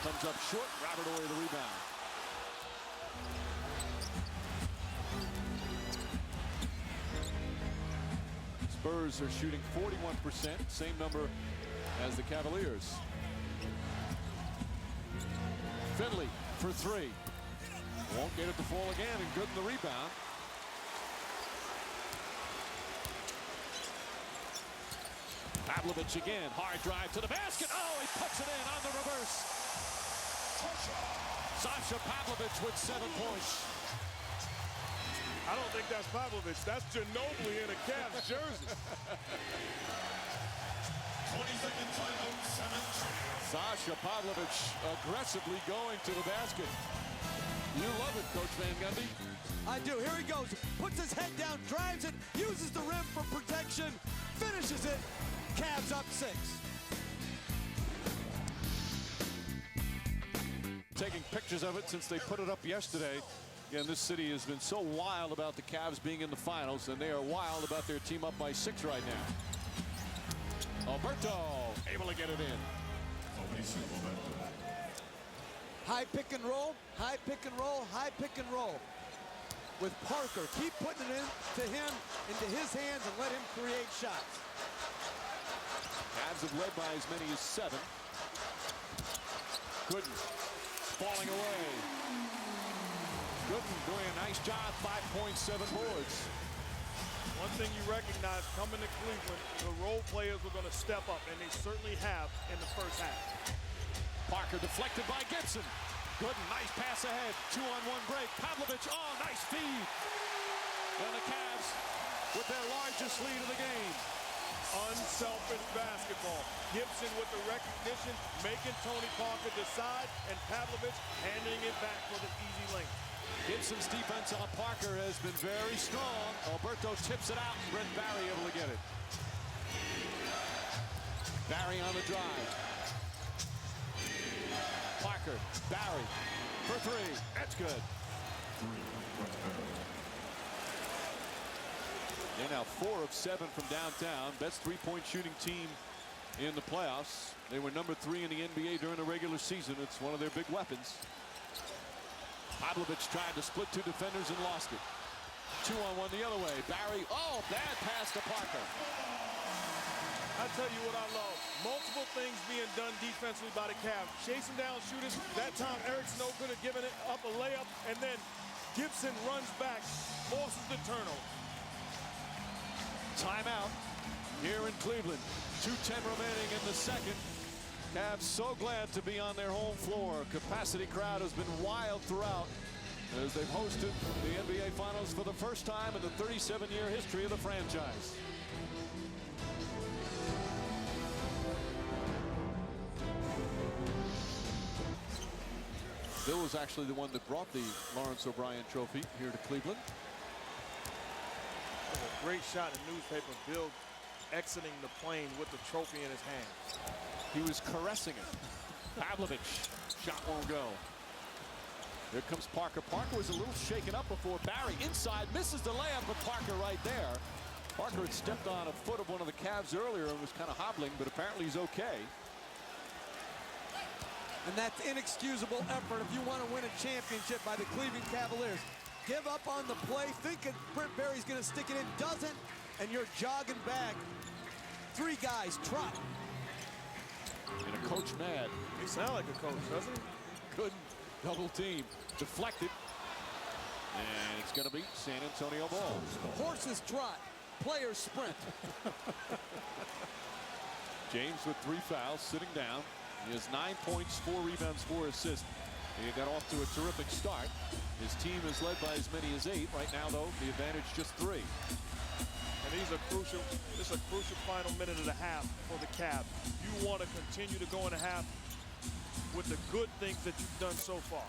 comes up short. Robert Horry the rebound. Spurs are shooting 41%, same number as the Cavaliers. Finley for 3. Won't get it to fall again, and Gooden the rebound. Pavlovich again, hard drive to the basket. Oh, he puts it in on the reverse. Sasha Pavlovich with 7 points. I don't think that's Pavlovich. That's Ginobili in a Cavs jersey. 20-second timeout, San Antonio. Sasha Pavlovich aggressively going to the basket. You love it, Coach Van Gundy. I do. Here he goes. Puts his head down, drives it, uses the rim for protection, finishes it. Cavs up 6. Taking pictures of it since they put it up yesterday. Again, this city has been so wild about the Cavs being in the finals, and they are wild about their team up by 6 right now. Alberto able to get it in. High pick and roll, high pick and roll, high pick and roll. With Parker, keep putting it into him, into his hands, and let him create shots. Cavs have led by as many as 7. Gooden falling away. Gooden doing a nice job, 5.7 boards. One thing you recognize coming to Cleveland, the role players were going to step up, and they certainly have in the first half. Parker deflected by Gibson. Gooden, nice pass ahead. 2-on-1 break. Pavlovich, oh, nice feed. And the Cavs with their largest lead of the game. Unselfish basketball. Gibson with the recognition, making Tony Parker decide, and Pavlovich handing it back for the easy lane. Gibson's defense on Parker has been very strong. Alberto tips it out, and Brent Barry able to get it. Barry on the drive. Parker, Barry for 3. That's good. They're now 4 of 7 from downtown. Best three-point shooting team in the playoffs. They were number 3 in the NBA during the regular season. It's one of their big weapons. Pavlovic tried to split 2 defenders and lost it. 2-on-1 the other way. Barry, oh, bad pass to Parker. I tell you what I love. Multiple things being done defensively by the Cavs. Chasing down shooters. That time Eric Snow could have given it up a layup, and then Gibson runs back, forces the turnover. Timeout here in Cleveland. 2:10 remaining in the second. Cavs so glad to be on their home floor. Capacity crowd has been wild throughout as they've hosted the NBA Finals for the first time in the 37-year history of the franchise. Bill was actually the one that brought the Lawrence O'Brien Trophy here to Cleveland. That was a great shot in the newspaper. Bill exiting the plane with the trophy in his hand. He was caressing it. Pavlovic, shot won't go. Here comes Parker. Parker was a little shaken up before. Barry inside, misses the layup, but Parker right there. Parker had stepped on a foot of one of the Cavs earlier and was kind of hobbling, but apparently he's okay. And that's inexcusable effort if you want to win a championship by the Cleveland Cavaliers. Give up on the play, thinking Brent Barry's going to stick it in, doesn't, and you're jogging back. 3 guys, trot. And a coach mad. He sounds like a coach, doesn't he? Good double team. Deflected. And it's going to be San Antonio ball. Horses trot, players sprint. James with 3 fouls, sitting down. He has 9 points, 4 rebounds, 4 assists. He got off to a terrific start. His team is led by as many as 8. Right now, though, the advantage just 3. And this is a crucial final minute and a half for the Cavs. You want to continue to go in a half with the good things that you've done so far.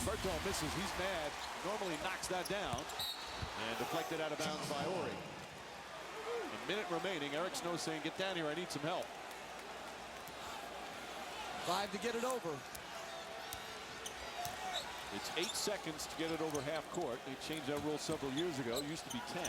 Berto misses. He's mad. Normally knocks that down. And deflected out of bounds by Ori. A minute remaining. Eric Snow saying, get down here. I need some help. 5 to get it over. It's 8 seconds to get it over half court. They changed that rule several years ago. It used to be 10.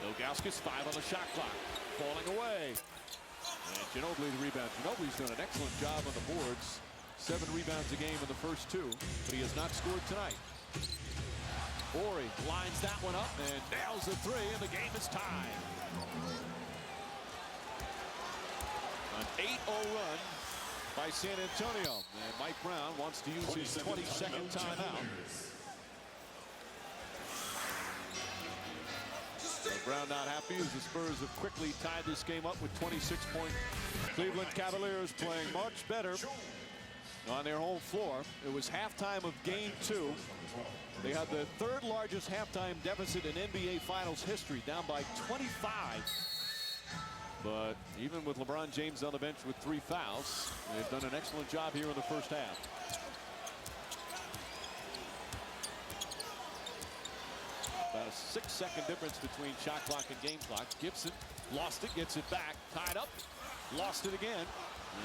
Ilgauskas 5 on the shot clock. Falling away. And Ginobili the rebound. Ginobili's done an excellent job on the boards. 7 rebounds a game in the first 2, but he has not scored tonight. Ori lines that one up and nails the 3, and the game is tied. An 8-0 run by San Antonio. And Mike Brown wants to use his 22nd timeout. Brown not happy as the Spurs have quickly tied this game up with 26 points. Cleveland Cavaliers playing much better on their home floor. It was halftime of game 2. They had the 3rd largest halftime deficit in NBA Finals history, down by 25. But even with LeBron James on the bench with 3 fouls, they've done an excellent job here in the first half. About a 6-second difference between shot clock and game clock. Gibson lost it, gets it back, tied up, lost it again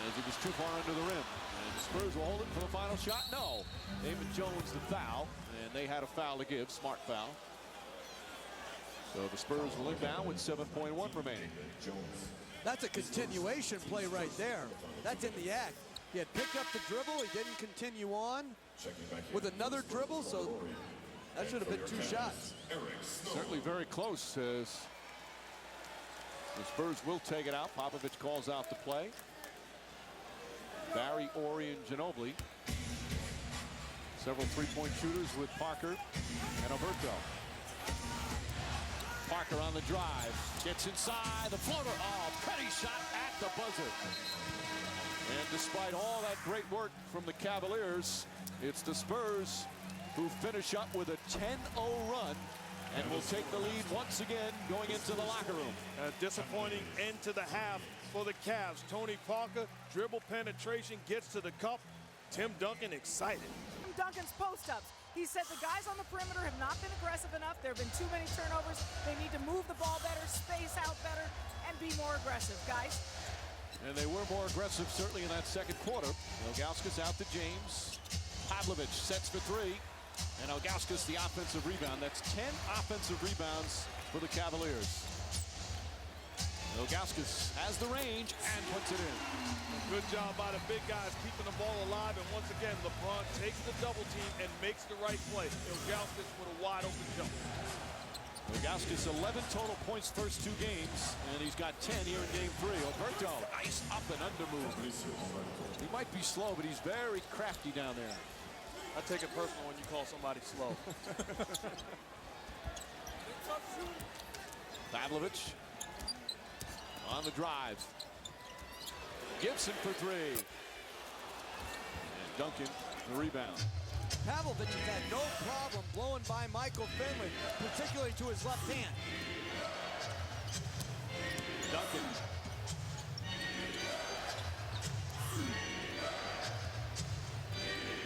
as it was too far under the rim. And the Spurs will hold it for the final shot. No, David Jones the foul, and they had a foul to give, smart foul. So the Spurs will inbound with 7.1 remaining. That's a continuation play right there. That's in the act. He had picked up the dribble, he didn't continue on with another dribble, so that should have been 2 shots. Certainly very close as the Spurs will take it out. Popovich calls out the play. Barry, Ori, and Ginobili. Several 3-point shooters with Parker and Alberto. Parker on the drive. Gets inside. The floater. Oh, pretty shot at the buzzer. And despite all that great work from the Cavaliers, it's the Spurs who finish up with a 10-0 run and will take the lead once again going into the locker room. A disappointing end to the half for the Cavs. Tony Parker, dribble penetration, gets to the cup. Tim Duncan excited. Duncan's post-ups. He said the guys on the perimeter have not been aggressive enough. There have been too many turnovers. They need to move the ball better, space out better, and be more aggressive, guys. And they were more aggressive certainly in that second quarter. Ilgauskas out to James. Pavlovich sets for three. And Ilgauskas the offensive rebound. That's 10 offensive rebounds for the Cavaliers. Ilgauskas has the range and puts it in. Good job by the big guys keeping the ball alive. And once again, LeBron takes the double team and makes the right play. Ilgauskas with a wide open jump. Ilgauskas 11 total points first two games, and he's got 10 here in game three. Alberto, nice up and under move. He might be slow, but he's very crafty down there. I take it personal when you call somebody slow. Pavlovich on the drive. Gibson for three. And Duncan the rebound. Pavlovich has had no problem blowing by Michael Finley, particularly to his left hand. Duncan.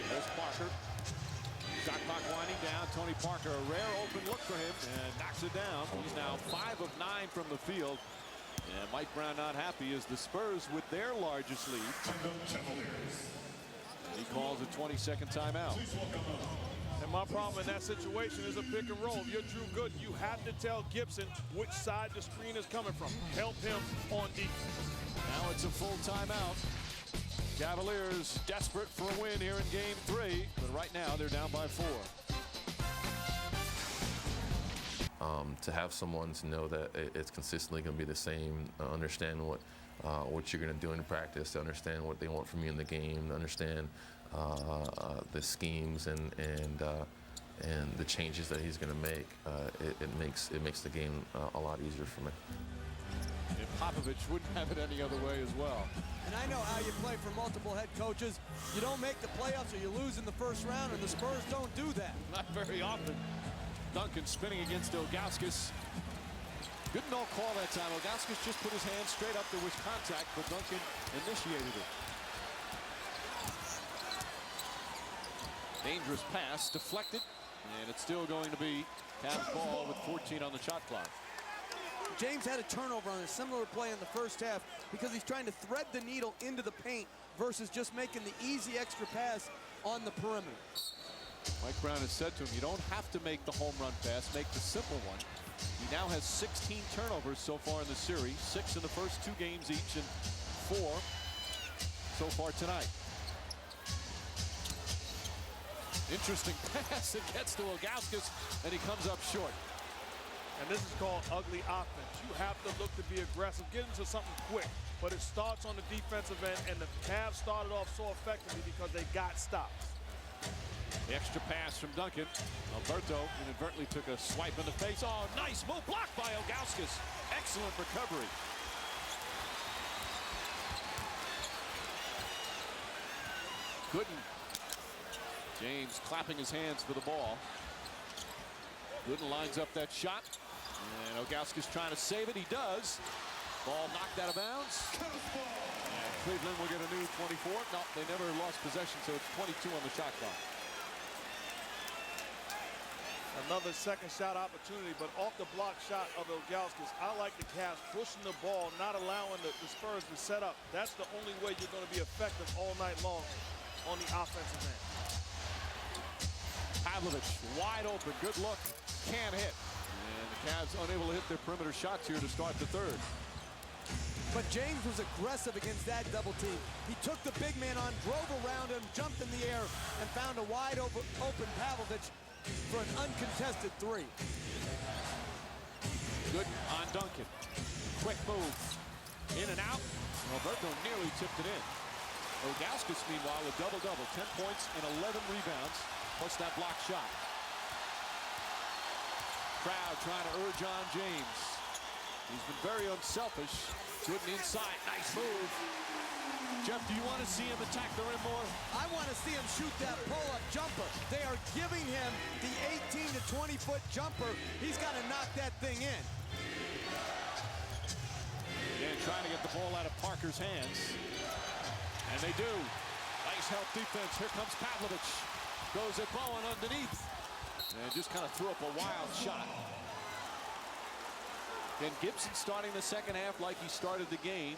There's Parker. Shot clock winding down. Tony Parker, a rare open look for him, and knocks it down. He's now 5 of 9 from the field. And Mike Brown not happy as the Spurs with their largest lead. He calls a 20-second timeout. And my problem in that situation is a pick and roll. If you're Drew Gooden, you have to tell Gibson which side the screen is coming from. Help him on defense. Now it's a full timeout. Cavaliers desperate for a win here in game three, but right now they're down by 4. To have someone to know that it's consistently going to be the same, understand what you're going to do in practice, to understand what they want from you in the game, to understand the schemes and the changes that he's going to make. It makes the game a lot easier for me. And Popovich wouldn't have it any other way as well. And I know how you play for multiple head coaches. You don't make the playoffs or you lose in the first round, and the Spurs don't do that. Not very often. Duncan spinning against Ilgauskas. Good no call that time. Ilgauskas just put his hand straight up. There was contact, but Duncan initiated it. Dangerous pass, deflected, and it's still going to be Cavs ball with 14 on the shot clock. James had a turnover on a similar play in the first half because he's trying to thread the needle into the paint versus just making the easy extra pass on the perimeter. Mike Brown has said to him, you don't have to make the home run pass, make the simple one. He now has 16 turnovers so far in the series, 6 in the first 2 games each and 4 so far tonight. Interesting pass. It gets to Ilgauskas, and he comes up short. And this is called ugly offense. You have to look to be aggressive, get into something quick. But it starts on the defensive end, and the Cavs started off so effectively because they got stops. The extra pass from Duncan. Alberto inadvertently took a swipe in the face. Oh, nice move, blocked by Ilgauskas. Excellent recovery. Gooden. James clapping his hands for the ball. Gooden lines up that shot. And Ilgauskas trying to save it. He does. Ball knocked out of bounds. And Cleveland will get a new 24. No, they never lost possession, so it's 22 on the shot clock. Another second shot opportunity, but off the block shot of Ilgauskas. I like the Cavs pushing the ball, not allowing the Spurs to set up. That's the only way you're going to be effective all night long on the offensive end. Pavlovich wide open, good look, can't hit. And the Cavs unable to hit their perimeter shots here to start the third. But James was aggressive against that double team. He took the big man on, drove around him, jumped in the air, and found a wide open Pavlovich for an uncontested 3. Good on Duncan. Quick move. In and out. Alberto nearly tipped it in. Ilgauskas, meanwhile, a double-double. 10 points and 11 rebounds, plus that block shot. Crowd trying to urge on James. He's been very unselfish. Good inside. Nice move. Jeff, do you want to see him attack the rim more? I want to see him shoot that pull-up jumper. They are giving him the 18 to 20-foot jumper. He's got to knock that thing in. Again, trying to get the ball out of Parker's hands. And they do. Nice help defense. Here comes Pavlovich. Goes at Bowen underneath. And just kind of threw up a wild shot. And Gibson starting the second half like he started the game.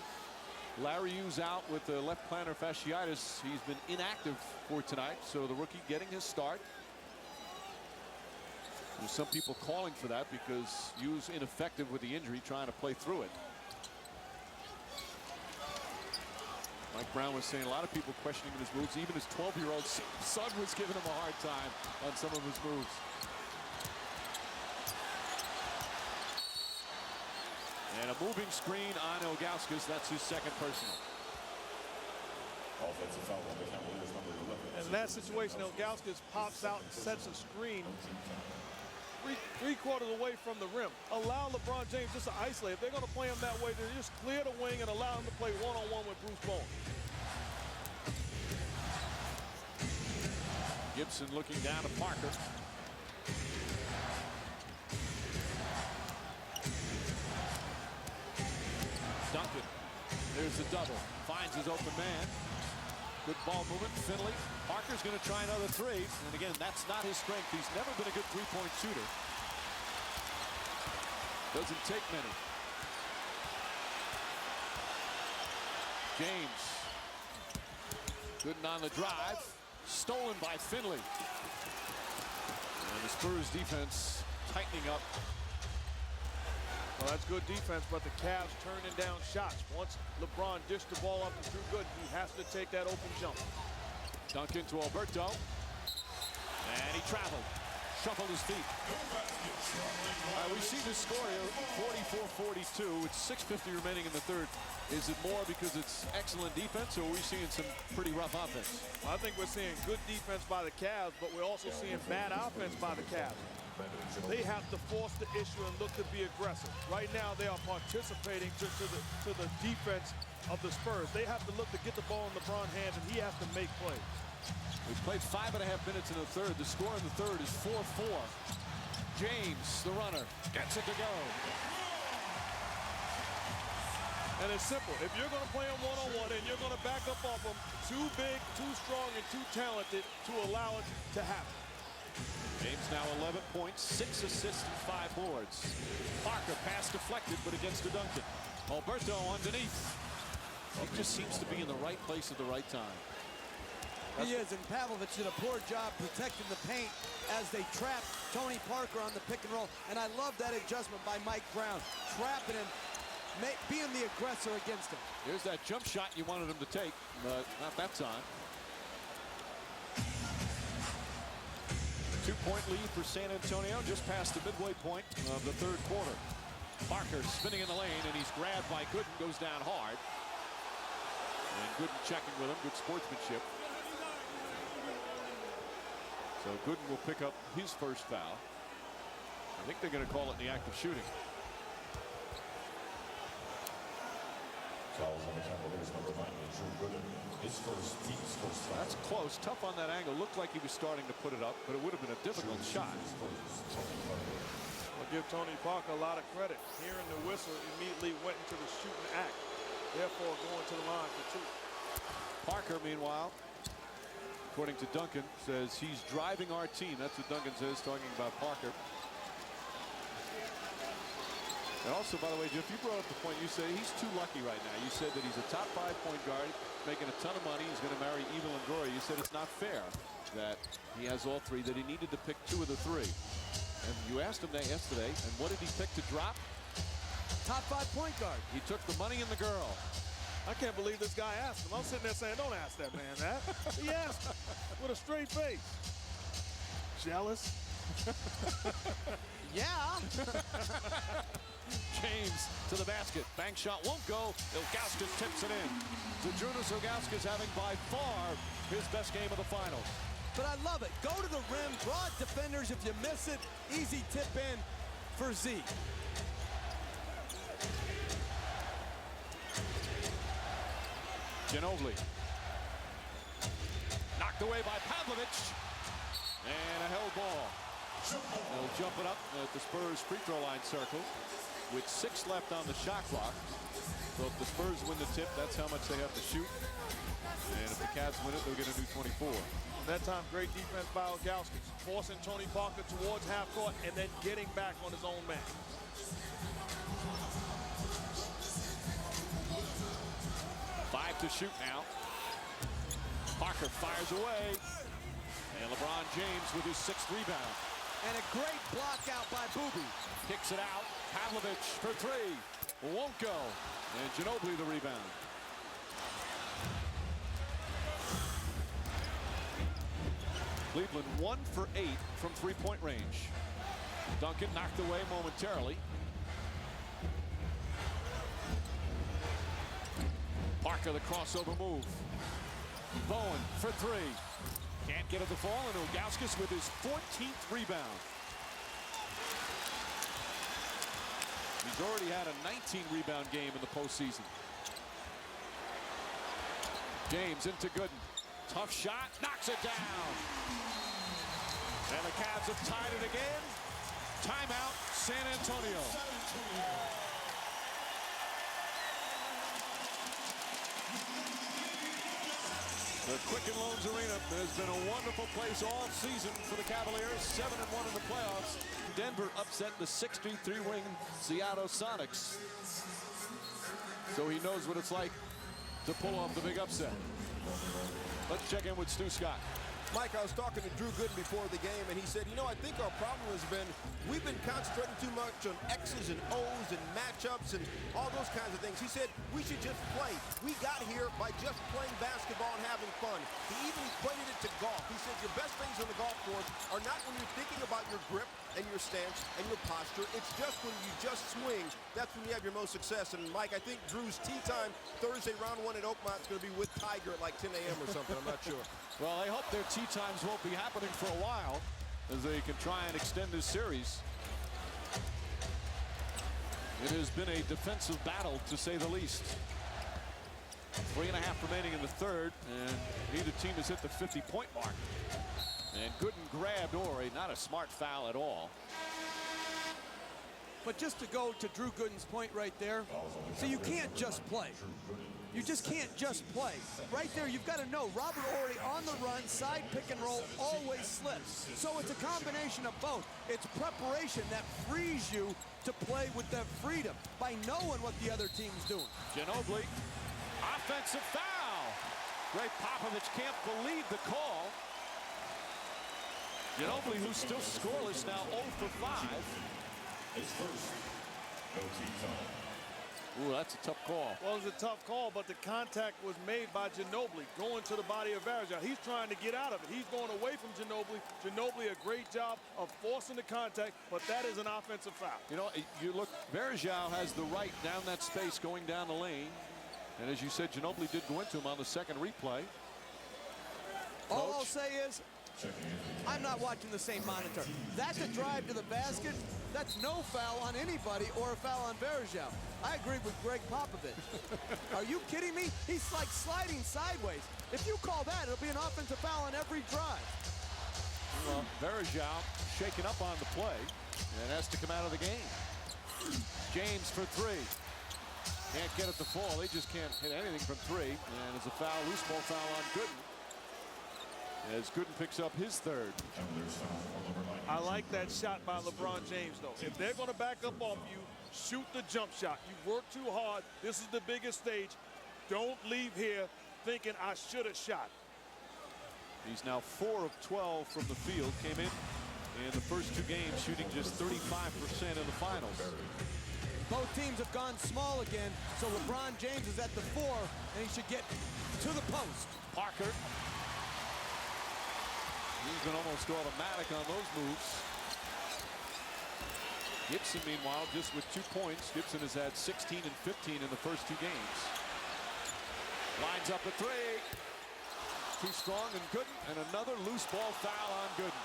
Larry Hughes out with the left plantar fasciitis. He's been inactive for tonight, so the rookie getting his start. There's some people calling for that because Hughes ineffective with the injury, trying to play through it. Mike Brown was saying a lot of people questioning his moves. Even his 12-year-old son was giving him a hard time on some of his moves. And a moving screen on Ilgauskas. That's his second personal. Offensive foul on the Cavaliers, number 11. And in that situation, Ilgauskas pops out and sets a screen three-quarters away from the rim. Allow LeBron James just to isolate. If they're going to play him that way, then just clear the wing and allow him to play one-on-one with Bruce Bowen. Gibson looking down to Parker. Duncan, there's the double. Finds his open man. Good ball movement. Finley. Parker's going to try another three. And again, that's not his strength. He's never been a good three-point shooter. Doesn't take many. James. Gooden on the drive. Stolen by Finley. And the Spurs defense tightening up. Well, that's good defense, but the Cavs turning down shots. Once LeBron dished the ball up to Drew Gooden, he has to take that open jump. Duncan to Alberto. And he traveled. Shuffled his feet. We see the score here, 44-42. It's 6:50 remaining in the third. Is it more because it's excellent defense, or are we seeing some pretty rough offense? I think we're seeing good defense by the Cavs, but we're also seeing bad offense by the Cavs. They have to force the issue and look to be aggressive. Right now, they are participating to the defense of the Spurs. They have to look to get the ball in LeBron's hands, and he has to make plays. We've played 5.5 minutes in the third. The score in the third is 4-4. James, the runner, gets it to go. And it's simple. If you're going to play him one-on-one and you're going to back up off him, too big, too strong, and too talented to allow it to happen. James now 11 points, 6 assists, and 5 boards. Parker pass deflected, but against to Duncan. Alberto underneath. He just seems to be in the right place at the right time. He is, and Pavlovic did a poor job protecting the paint as they trapped Tony Parker on the pick and roll. And I love that adjustment by Mike Brown, trapping him, being the aggressor against him. Here's that jump shot you wanted him to take, but not that time. 2-point lead for San Antonio, just past the midway point of the third quarter. Parker spinning in the lane, and he's grabbed by Gooden, goes down hard. And Gooden checking with him, good sportsmanship. So Gooden will pick up his first foul. I think they're going to call it in the act of shooting. Fouls on the Cavaliers, number 9, Drew Gooden. His first, team's first foul. That's close, tough on that angle. Looked like he was starting to put it up, but it would have been a difficult shot. I'll give Tony Parker a lot of credit. Hearing the whistle, immediately went into the shooting act, therefore going to the line for two. Parker, meanwhile, according to Duncan, says he's driving our team. That's what Duncan says, talking about Parker. And also, by the way, Jeff, you brought up the point. You say he's too lucky right now. You said that he's a top 5 point guard, making a ton of money. He's going to marry Eva Longoria. You said it's not fair that he has all three, that he needed to pick 2 of the 3. And you asked him that yesterday, and what did he pick to drop? Top 5 point guard. He took the money and the girl. I can't believe this guy asked him. I'm sitting there saying, don't ask that man that. He asked him with a straight face. Jealous? Yeah. James to the basket. Bank shot won't go. Ilgauskas tips it in. Zydrunas Ilgauskas having by far his best game of the finals. But I love it. Go to the rim, draw defenders. If you miss it, easy tip in for Z. Ginobili. Knocked away by Pavlovic. And a held ball. They'll jump it up at the Spurs free throw line circle with 6 left on the shot clock. So if the Spurs win the tip, that's how much they have to shoot. And if the Cavs win it, they'll get a new 24. That time, great defense by Ilgauskas, forcing Tony Parker towards half court and then getting back on his own man. to shoot now. Parker fires away. And LeBron James with his 6th rebound. And a great block out by Booby. Kicks it out. Pavlovich for 3. Won't go. And Ginobili the rebound. Cleveland 1 for 8 from 3-point range. Duncan knocked away momentarily. Parker the crossover move. Bowen for 3. Can't get it to fall, and Ilgauskas with his 14th rebound. He's already had a 19-rebound game in the postseason. James into Gooden. Tough shot, knocks it down. And the Cavs have tied it again. Timeout, San Antonio. The Quicken Loans Arena has been a wonderful place all season for the Cavaliers. 7-1 in the playoffs. Denver upset the 63-win Seattle Sonics. So he knows what it's like to pull off the big upset. Let's check in with Stu Scott. Mike, I was talking to Drew Gooden before the game, and he said, you know, I think our problem has been we've been concentrating too much on X's and O's and matchups and all those kinds of things. He said we should just play. We got here by just playing basketball and having fun. He even equated it to golf. He said your best things on the golf course are not when you're thinking about your grip and your stance and your posture. It's just when you just swing. That's when you have your most success. And, Mike, I think Drew's tee time Thursday, round 1 at Oakmont is going to be with Tiger at like 10 a.m. or something. I'm not sure. Well, I hope their tee times won't be happening for a while as they can try and extend this series. It has been a defensive battle, to say the least. 3.5 remaining in the third, and neither team has hit the 50-point mark. And Gooden grabbed Ori, not a smart foul at all. But just to go to Drew Gooden's point right there, so you can't just play. You just can't just play. Right there, you've got to know Robert Horry on the run, side pick and roll, always slips. So it's a combination of both. It's preparation that frees you to play with that freedom by knowing what the other team's doing. Ginobili, offensive foul. Greg Popovich can't believe the call. Ginobili, who's still scoreless now, 0 for 5. His first, no team foul. Ooh, that's a tough call. Well, it's a tough call, but the contact was made by Ginobili going to the body of Varejao. He's trying to get out of it. He's going away from Ginobili. Ginobili, a great job of forcing the contact, but that is an offensive foul. You know, you look, Varejao has the right down that space going down the lane. And as you said, Ginobili did go into him on the second replay. All I'll say is, I'm not watching the same monitor. That's a drive to the basket. That's no foul on anybody or a foul on Varejao. I agree with Greg Popovich. Are you kidding me? He's like sliding sideways. If you call that, it'll be an offensive foul on every drive. Well, Varejao shaken up on the play and has to come out of the game. James for 3. Can't get it to fall. They just can't hit anything from 3. And it's a foul, loose ball foul on Gooden. As Gooden picks up his third. I like that shot by LeBron James, though. If they're going to back up off you, shoot the jump shot. You work too hard. This is the biggest stage. Don't leave here thinking I should have shot. He's now 4 of 12 from the field. Came in the first 2 games shooting just 35% in the finals. Both teams have gone small again, so LeBron James is at the 4, and he should get to the post. Parker. He's been almost automatic on those moves. Gibson, meanwhile, just with 2 points. Gibson has had 16 and 15 in the first 2 games. Lines up a 3. Too strong and Gooden, and another loose ball foul on Gooden.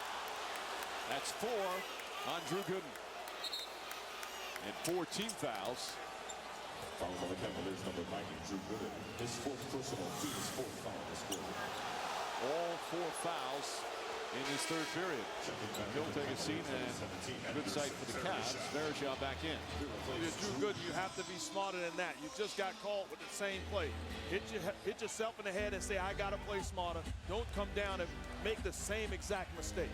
That's 4 on Drew Gooden. And 4 team fouls. Fouls on the Cavaliers, number 90, Drew Gooden. His 4th personal, his 4th foul this quarter. All 4 fouls in this third period. He'll take a seat, and good sight for the Cavs. Varejao back in. If you're Drew Gooden, you have to be smarter than that. You just got caught with the same play. Hit yourself in the head and say, I got to play smarter. Don't come down and make the same exact mistake.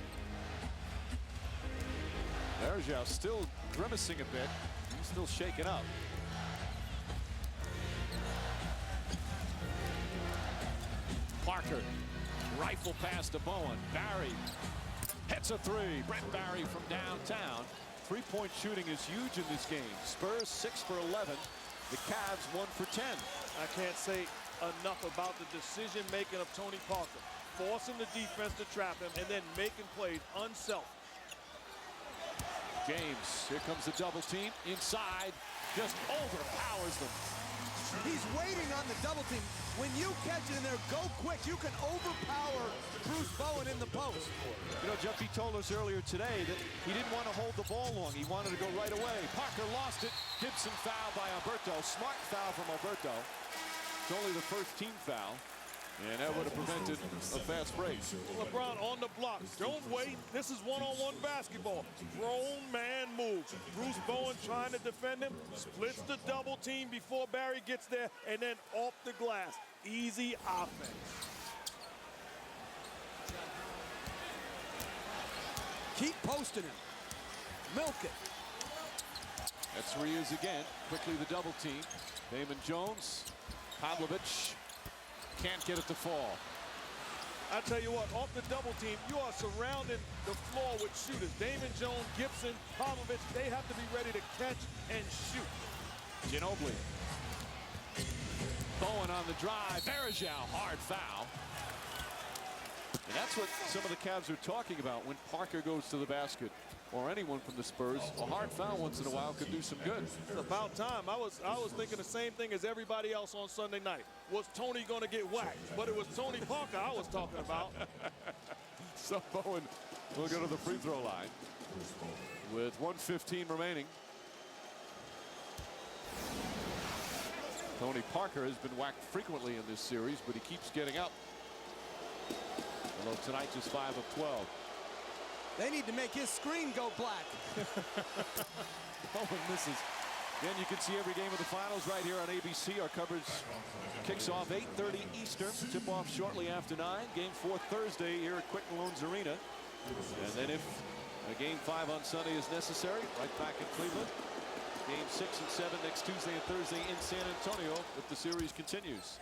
Varejao still grimacing a bit. He's still shaken up. Parker, rifle pass to Bowen. Barry hits a three. Brent Barry from downtown. Three-point shooting is huge in this game. Spurs 6 for 11. The Cavs 1 for 10. I can't say enough about the decision-making of Tony Parker. Forcing the defense to trap him and then making plays unselfish. James, here comes the double team. Inside, just overpowers them. He's waiting on the double team. When you catch it in there, go quick. You can overpower Bruce Bowen in the post. You know, Jeff, he told us earlier today that he didn't want to hold the ball long. He wanted to go right away. Parker lost it. Gibson fouled by Alberto. Smart foul from Alberto. It's only the first team foul. And that would have prevented a fast break. LeBron on the block. Don't wait. This is one-on-one basketball. Grown man move. Bruce Bowen trying to defend him. Splits the double team before Barry gets there. And then off the glass. Easy offense. Keep posting him. Milk it. That's where he is again. Quickly the double team. Damon Jones. Pavlovich. Can't get it to fall. I tell you what, off the double team, you are surrounding the floor with shooters. Damon Jones, Gibson, Pavlovich, they have to be ready to catch and shoot. Ginobili. Bowen on the drive. Varejao, hard foul. And that's what some of the Cavs are talking about when Parker goes to the basket, or anyone from the Spurs. A hard foul once in a while could do some good. It's about time. I was thinking the same thing as everybody else on Sunday night. Was Tony going to get whacked? But it was Tony Parker I was talking about. So Bowen will go to the free throw line with 1:15 remaining. Tony Parker has been whacked frequently in this series, but he keeps getting up. Although tonight just 5 of 12. They need to make his screen go black. Bowen misses. Again, you can see every game of the finals right here on ABC. Our coverage kicks off 8:30 Eastern. Tip off shortly after 9. Game 4 Thursday here at Quicken Loans Arena. And then if a game 5 on Sunday is necessary, right back in Cleveland. Game 6 and 7 next Tuesday and Thursday in San Antonio if the series continues.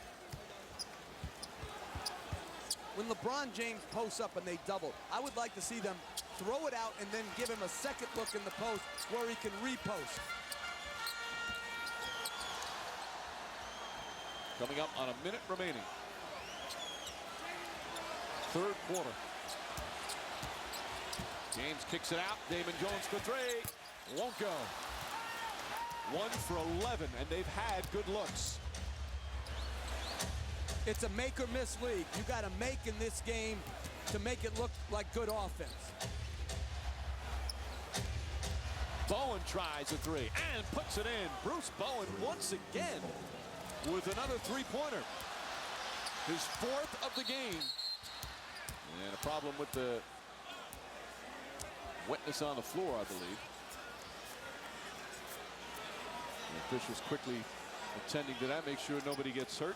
When LeBron James posts up and they double, I would like to see them throw it out and then give him a second look in the post where he can repost. Coming up on a minute remaining. Third quarter. James kicks it out. Damon Jones for 3. Won't go. 1 for 11, and they've had good looks. It's a make or miss league. You got to make in this game to make it look like good offense. Bowen tries a 3 and puts it in. Bruce Bowen once again with another three-pointer. His 4th of the game. And a problem with the wetness on the floor, I believe. The officials quickly attending to that, make sure nobody gets hurt.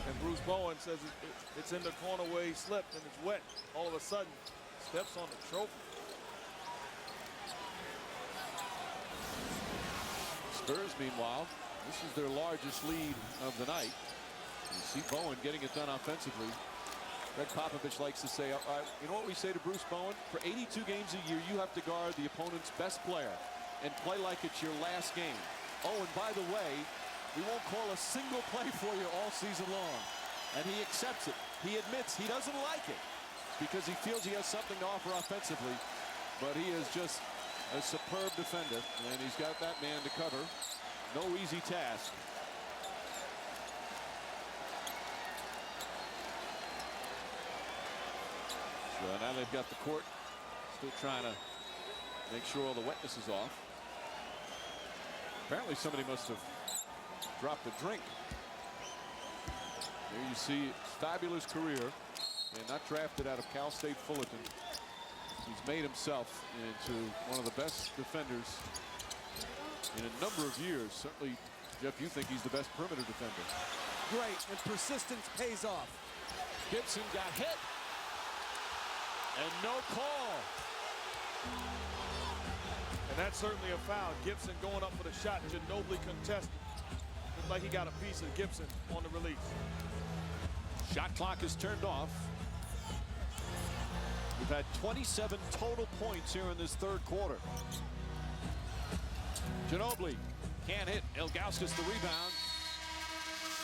And Bruce Bowen says it's in the corner where he slipped and it's wet. All of a sudden, steps on the trophy. Spurs, meanwhile, this is their largest lead of the night. You see Bowen getting it done offensively. Greg Popovich likes to say, you know what we say to Bruce Bowen? For 82 games a year, you have to guard the opponent's best player and play like it's your last game. Oh, and by the way, we won't call a single play for you all season long. And he accepts it. He admits he doesn't like it because he feels he has something to offer offensively. But he is just a superb defender, and he's got that man to cover. No easy task. So now they've got the court still trying to make sure all the wetness is off. Apparently somebody must have dropped a drink. There you see fabulous career, and not drafted out of Cal State Fullerton. He's made himself into one of the best defenders in a number of years. Certainly, Jeff, you think he's the best perimeter defender. Great, and persistence pays off. Gibson got hit. And no call. And that's certainly a foul. Gibson going up for the shot. Ginobili contested. Looks like he got a piece of Gibson on the release. Shot clock is turned off. We've had 27 total points here in this third quarter. Ginobili can't hit. Ilgauskas the rebound.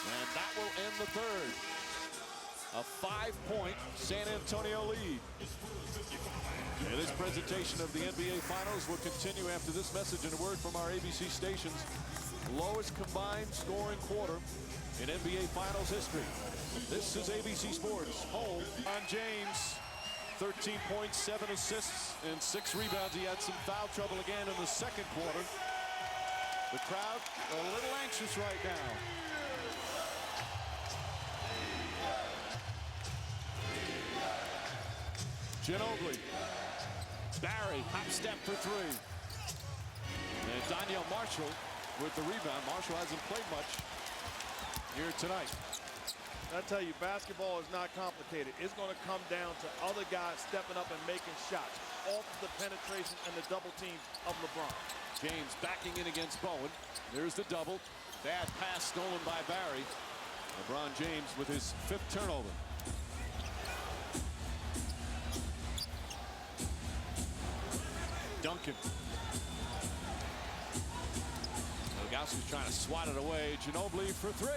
And that will end the third. A 5-point San Antonio lead. And this presentation of the NBA Finals will continue after this message and a word from our ABC stations. Lowest combined scoring quarter in NBA Finals history. This is ABC Sports, home on James. 13 points, 7 assists, and 6 rebounds. He had some foul trouble again in the second quarter. The crowd a little anxious right now. Ginobili. Barry, hop step for 3. And Daniel Marshall with the rebound. Marshall hasn't played much here tonight. I tell you, basketball is not complicated. It's going to come down to other guys stepping up and making shots off the penetration and the double teams of LeBron. James backing in against Bowen. There's the double. Bad pass stolen by Barry. LeBron James with his 5th turnover. Duncan. Ilgauskas trying to swat it away. Ginobili for 3.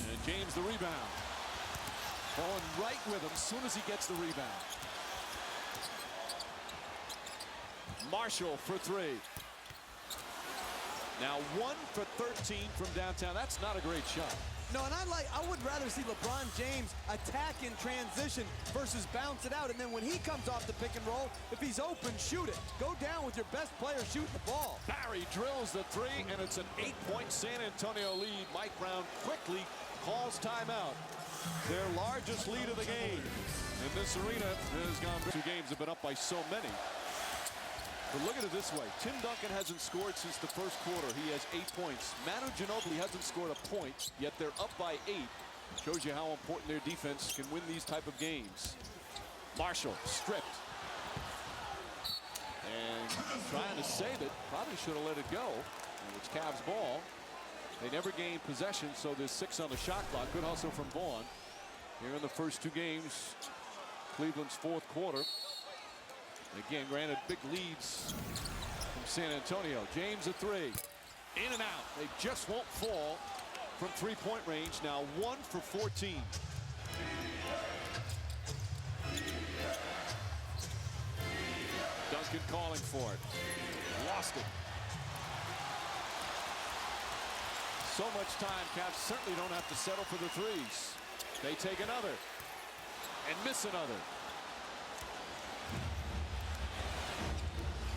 And James the rebound. Bowen right with him as soon as he gets the rebound. Marshall for 3. Now 1 for 13 from downtown. That's not a great shot. No, and I would rather see LeBron James attack in transition versus bounce it out. And then when he comes off the pick and roll, if he's open, shoot it. Go down with your best player shooting the ball. Barry drills the 3, and it's an 8-point San Antonio lead. Mike Brown quickly calls timeout. Their largest lead of the game. And this arena has gone. 2 games have been up by so many. But look at it this way. Tim Duncan hasn't scored since the first quarter. He has 8 points. Manu Ginobili hasn't scored a point, yet they're up by 8. Shows you how important their defense can win these type of games. Marshall stripped. And trying to save it. Probably should have let it go. And it's Cavs ball. They never gained possession, so there's 6 on the shot clock. Good hustle from Vaughn. Here in the first 2 games, Cleveland's 4th quarter. Again, granted big leads from San Antonio. James a 3. In and out. They just won't fall from 3-point range. Now 1 for 14. Duncan calling for it. Lost it. So much time. Cavs certainly don't have to settle for the 3s. They take another and miss another.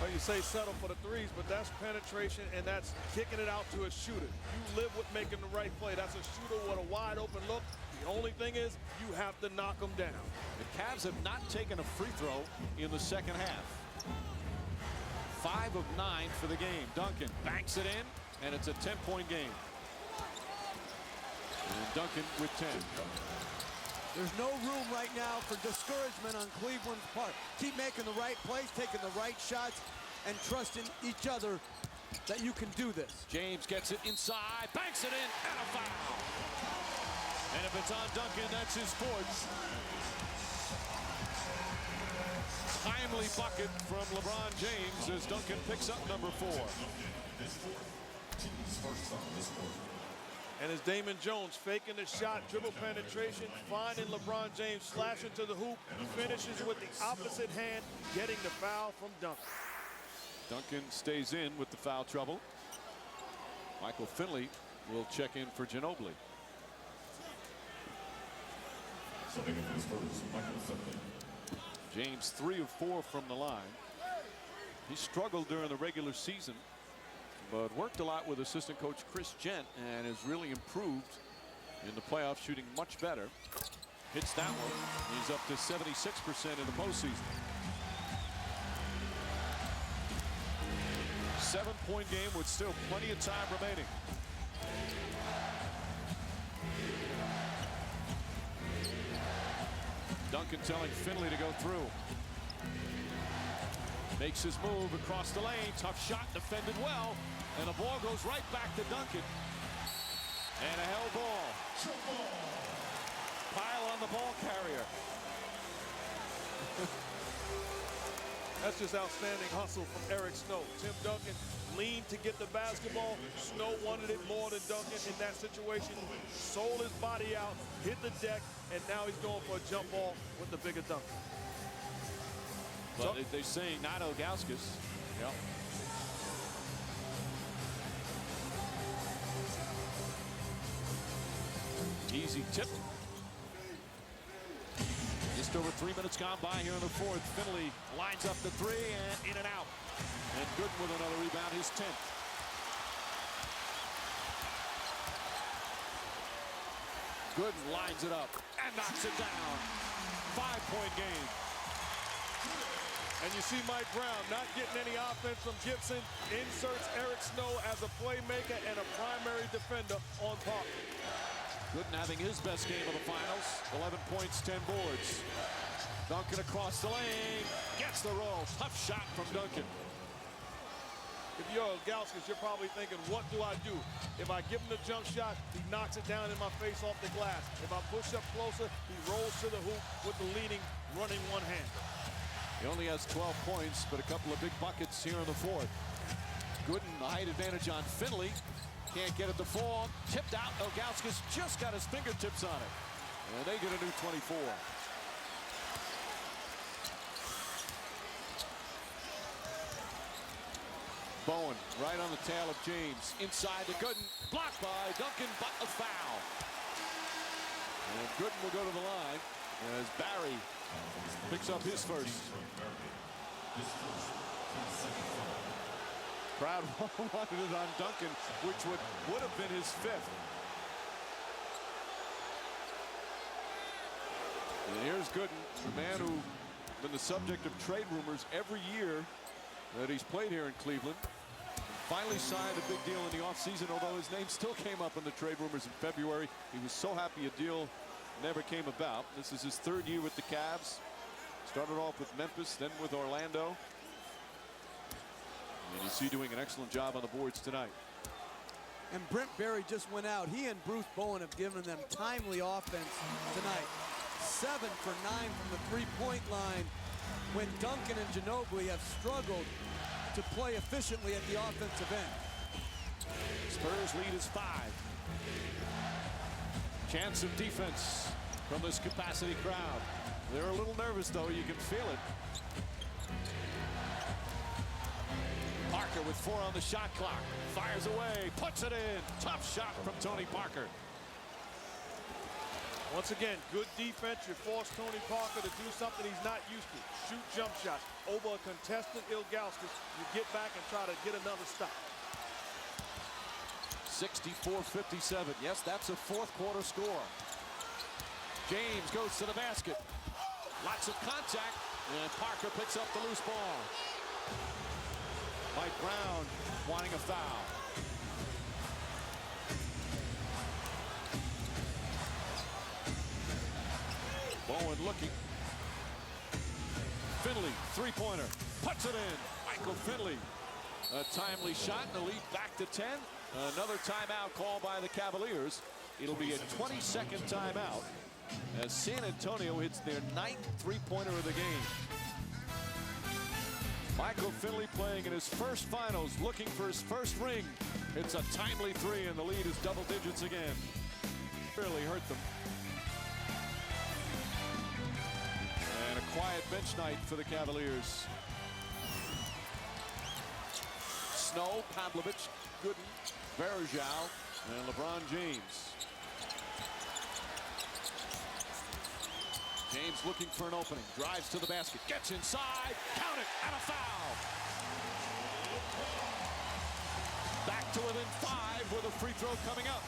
Well, you say settle for the 3s, but that's penetration, and that's kicking it out to a shooter. You live with making the right play. That's a shooter with a wide open look. The only thing is you have to knock them down. The Cavs have not taken a free throw in the second half. 5 of 9 for the game. Duncan banks it in, and it's a 10-point game. And Duncan with 10. There's no room right now for discouragement on Cleveland's part. Keep making the right plays, taking the right shots, and trusting each other that you can do this. James gets it inside, banks it in, and a foul. And if it's on Duncan, that's his 4th. Timely bucket from LeBron James as Duncan picks up number 4. And as Damon Jones faking the shot, dribble penetration, finding LeBron James slashing to the hoop, finishes with the opposite hand, getting the foul from Duncan. Duncan stays in with the foul trouble. Michael Finley will check in for Ginobili. James 3 of 4 from the line. He struggled during the regular season, but worked a lot with assistant coach Chris Gent and has really improved in the playoffs, shooting much better. Hits that one. He's up to 76% in the postseason. 7-point game with still plenty of time remaining. Duncan telling Finley to go through. Makes his move across the lane. Tough shot, defended well. And the ball goes right back to Duncan. And a held ball. Pile on the ball carrier. That's just outstanding hustle from Eric Snow. Tim Duncan leaned to get the basketball. Snow wanted it more than Duncan in that situation. Sold his body out, hit the deck, and now he's going for a jump ball with the bigger Duncan. But they're saying not Ilgauskas. Yep. Easy tip. Just over 3 minutes gone by here in the fourth. Finley lines up the three and in and out. And Gooden with another rebound, his 10th. Gooden lines it up and knocks it down. 5-point game. And you see Mike Brown not getting any offense from Gibson. Inserts Eric Snow as a playmaker and a primary defender on Parker. Gooden having his best game of the finals. 11 points, 10 boards. Duncan across the lane. Gets the roll. Tough shot from Duncan. If you're Ilgauskas, you're probably thinking, what do I do? If I give him the jump shot, he knocks it down in my face off the glass. If I push up closer, he rolls to the hoop with the leading, running one-hander. He only has 12 points, but a couple of big buckets here in the fourth. Gooden, the height advantage on Finley. Can't get it to fall. Tipped out. Ilgauskas just got his fingertips on it. And they get a new 24. Bowen right on the tail of James. Inside to Gooden. Blocked by Duncan, but a foul. And Gooden will go to the line as Barry picks up his first. Crowd wanted it on Duncan, which would have been his 5th. And here's Gooden, the man who's been the subject of trade rumors every year that he's played here in Cleveland. Finally signed a big deal in the offseason, although his name still came up in the trade rumors in February. He was so happy a deal never came about. This is his 3rd year with the Cavs. Started off with Memphis, then with Orlando. And you see doing an excellent job on the boards tonight. And Brent Barry just went out. He and Bruce Bowen have given them timely offense tonight. 7 for 9 from the three-point line when Duncan and Ginobili have struggled to play efficiently at the offensive end. Spurs lead is 5. Chance of defense from this capacity crowd. They're a little nervous, though. You can feel it. Parker with 4 on the shot clock. Fires away, puts it in. Tough shot from Tony Parker. Once again, good defense. You force Tony Parker to do something he's not used to. Shoot jump shots over a contested Ilgauskas. You get back and try to get another stop. 64-57. Yes, that's a fourth quarter score. James goes to the basket. Lots of contact, and Parker picks up the loose ball. Mike Brown wanting a foul. Bowen looking. Finley, three-pointer, puts it in. Michael Finley, a timely shot, and the lead back to 10. Another timeout called by the Cavaliers. It'll be a 22nd timeout as San Antonio hits their 9th three-pointer of the game. Michael Finley playing in his first finals, looking for his first ring. It's a timely 3, and the lead is double digits again. Really hurt them. And a quiet bench night for the Cavaliers. Snow, Pavlovich, Gooden, Varejao, and LeBron James. James looking for an opening, drives to the basket, gets inside, count it, and a foul. Back to within 5 with a free throw coming up.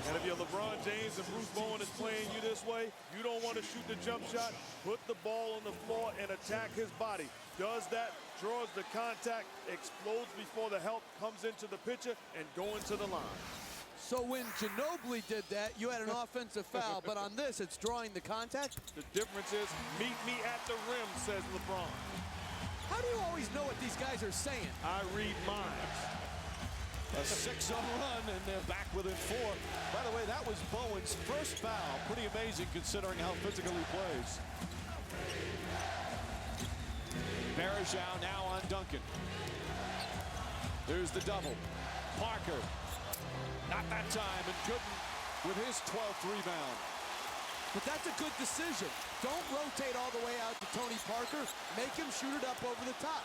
And if you're LeBron James and Bruce Bowen is playing you this way, you don't want to shoot the jump shot. Put the ball on the floor and attack his body. Does that, draws the contact, explodes before the help comes into the picture, and go into the line. So when Ginobili did that, you had an offensive foul, but on this, it's drawing the contact? The difference is, meet me at the rim, says LeBron. How do you always know what these guys are saying? I read minds. A 6-0 run, and they're back within 4. By the way, that was Bowen's first foul. Pretty amazing considering how physical he plays. Varejao now on Duncan. There's the double. Parker. Not that time, and Gooden with his 12th rebound. But that's a good decision. Don't rotate all the way out to Tony Parker. Make him shoot it up over the top.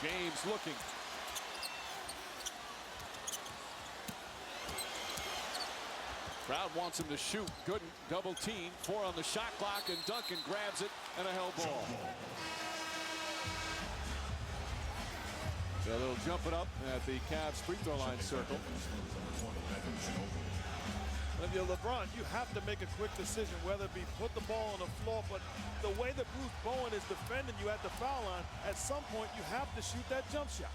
James looking. Crowd wants him to shoot. Gooden double team. 4 on the shot clock, and Duncan grabs it and a held ball. So they'll jump it up at the Cavs free throw line circle. If you're LeBron, you have to make a quick decision, whether it be put the ball on the floor, but the way that Bruce Bowen is defending you at the foul line, at some point you have to shoot that jump shot.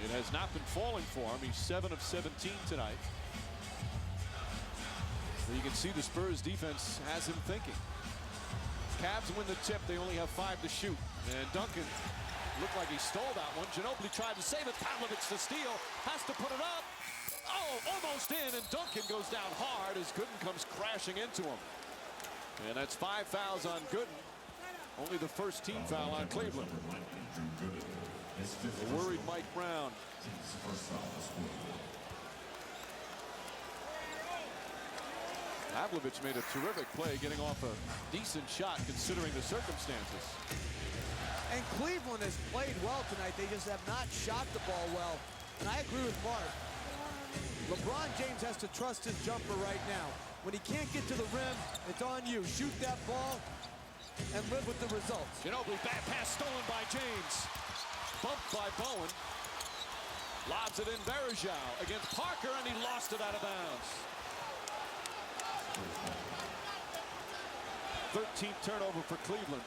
It has not been falling for him. He's 7 of 17 tonight. So you can see the Spurs defense has him thinking. Cavs win the tip. They only have 5 to shoot. And Duncan looked like he stole that one. Ginobili tried to save it. Pavlovic to steal. Has to put it up. Oh, almost in. And Duncan goes down hard as Gooden comes crashing into him. And that's 5 fouls on Gooden. Only the first team foul on Cleveland. A worried Mike Brown. Pavlovic made a terrific play, getting off a decent shot considering the circumstances. And Cleveland has played well tonight. They just have not shot the ball well. And I agree with Mark. LeBron James has to trust his jumper right now. When he can't get to the rim, it's on you. Shoot that ball and live with the results. Ginobili, back pass stolen by James. Bumped by Bowen. Lobs it in Varejao against Parker, and he lost it out of bounds. 13th turnover for Cleveland.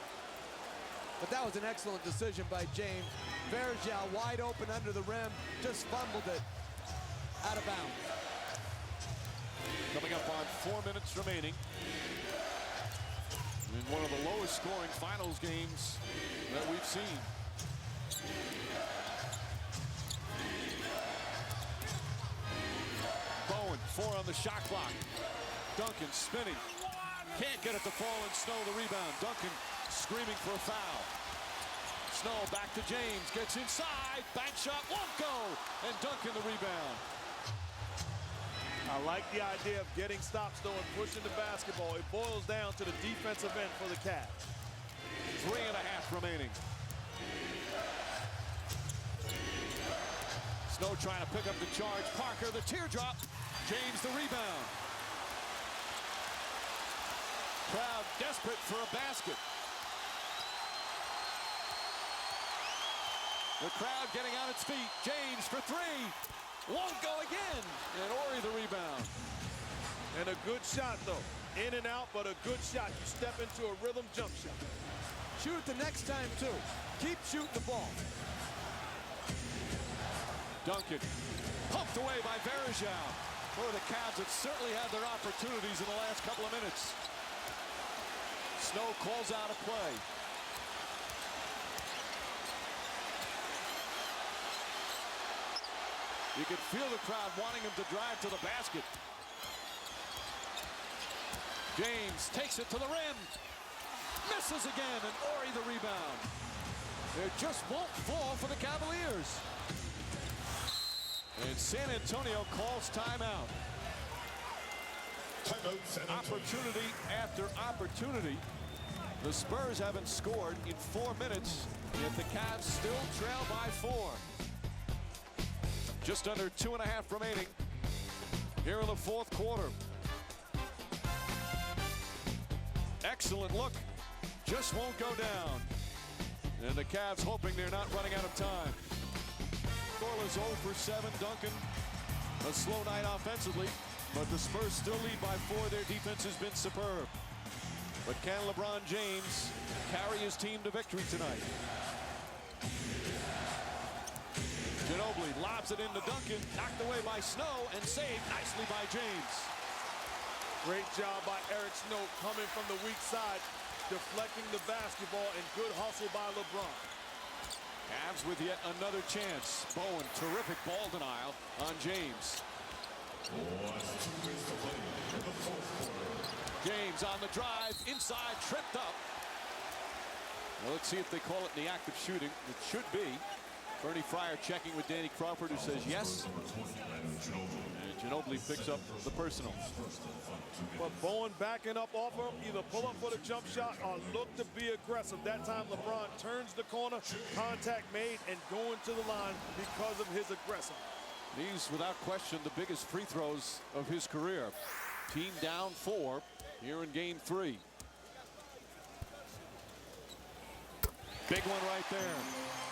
But that was an excellent decision by James. Varejao wide open under the rim, just fumbled it out of bounds. Coming up on 4 minutes remaining in one of the lowest scoring finals games that we've seen. Bowen, 4 on the shot clock. Duncan spinning. Can't get it to fall, and Snow the rebound. Duncan screaming for a foul. Snow back to James, gets inside, bank shot won't go, and Duncan the rebound. I like the idea of getting stops, though, and pushing the basketball. It boils down to the defensive end for the Cavs. 3.5 remaining. Snow trying to pick up the charge. Parker, the teardrop. James the rebound. Crowd desperate for a basket. The crowd getting on its feet. James for 3. Won't go again. And Horry the rebound. And a good shot, though. In and out, but a good shot. You step into a rhythm jump shot. Shoot it the next time, too. Keep shooting the ball. Duncan pumped away by Varejao. Boy, the Cavs have certainly had their opportunities in the last couple of minutes. Snow calls out a play. You can feel the crowd wanting him to drive to the basket. James takes it to the rim. Misses again, and Horry the rebound. It just won't fall for the Cavaliers. And San Antonio calls timeout. Opportunity after opportunity. The Spurs haven't scored in 4 minutes, yet the Cavs still trail by 4. Just under 2.5 remaining here in the fourth quarter. Excellent look. Just won't go down. And the Cavs hoping they're not running out of time. Scoreless 0 for 7. Duncan, a slow night offensively, but the Spurs still lead by 4. Their defense has been superb. But can LeBron James carry his team to victory tonight? Ginobili lobs Lobs it into Duncan. Knocked away by Snow and saved nicely by James. Great job by Eric Snow coming from the weak side, deflecting the basketball, and good hustle by LeBron. Cavs with yet another chance. Bowen, terrific ball denial on James. James on the drive, inside, tripped up. Well, let's see if they call it in the act of shooting. It should be. Bernie Fryer checking with Danny Crawford, who says yes. And Ginobili picks up the personal. But Bowen backing up off him, either pull up for the jump shot or look to be aggressive. That time LeBron turns the corner, contact made, and going to the line because of his aggressiveness. These, without question, the biggest free throws of his career. Team down 4 here in game 3. Big one right there.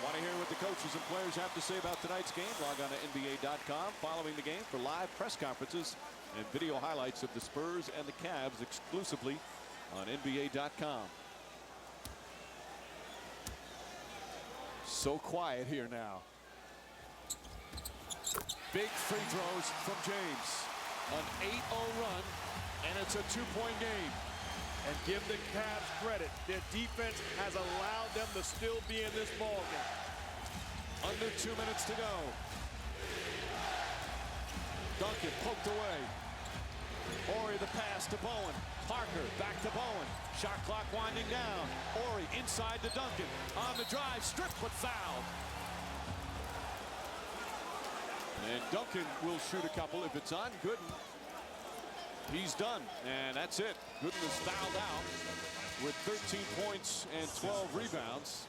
Want to hear what the coaches and players have to say about tonight's game? Log on to NBA.com following the game for live press conferences and video highlights of the Spurs and the Cavs exclusively on NBA.com. So quiet here now. Big free throws from James. An 8-0 run, and it's a 2-point game. And give the Cavs credit. Their defense has allowed them to still be in this ball game. Under 2 minutes to go. Duncan poked away. Horry the pass to Bowen. Parker back to Bowen. Shot clock winding down. Horry inside to Duncan. On the drive, stripped but fouled. And Duncan will shoot a couple if it's on Gooden. He's done, and that's it. Gooden is fouled out with 13 points and 12 rebounds.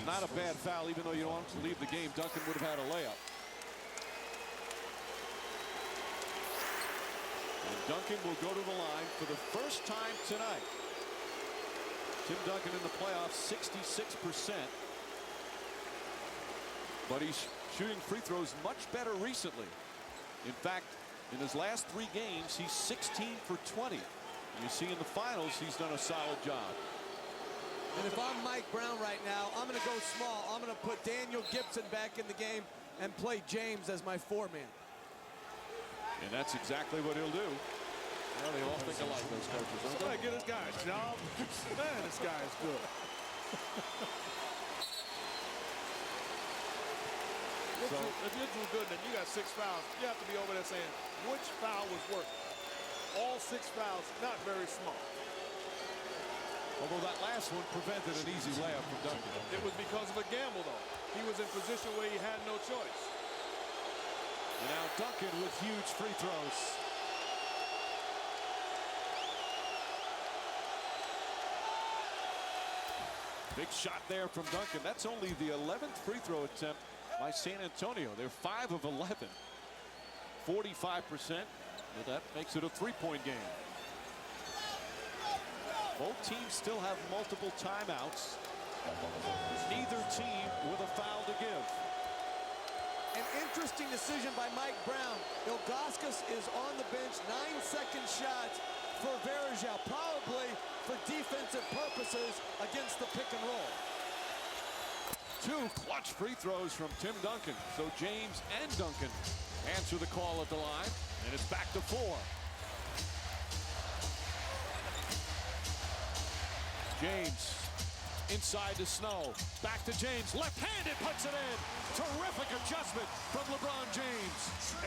Not a bad foul, even though you don't want to leave the game. Duncan would have had a layup. And Duncan will go to the line for the first time tonight. Tim Duncan in the playoffs, 66%. But he's shooting free throws much better recently. In fact, in his last 3 games, he's 16 for 20. And you see in the finals, he's done a solid job. And if I'm Mike Brown right now, I'm going to go small. I'm going to put Daniel Gibson back in the game and play James as my 4-man. And that's exactly what he'll do. Well, they all think alike, those coaches. Somebody get this guy a job. Man, this guy is good. If you're Drew Gooden and you got 6 fouls, you have to be over there saying, which foul was worth it? All 6 fouls, not very smart. Although that last one prevented an easy layup from Duncan. It was because of a gamble, though. He was in position where he had no choice. And now Duncan with huge free throws. Big shot there from Duncan. That's only the 11th free throw attempt by San Antonio. They're 5 of 11. 45%, but that makes it a 3-point game. Both teams still have multiple timeouts. Neither team with a foul to give. An interesting decision by Mike Brown. Ilgauskas is on the bench, 9-second shots for Varejao, probably for defensive purposes against the pick and roll. 2 clutch free throws from Tim Duncan. So James and Duncan answer the call at the line, and it's back to 4. James inside to Snow. Back to James. Left-handed puts it in. Terrific adjustment from LeBron James.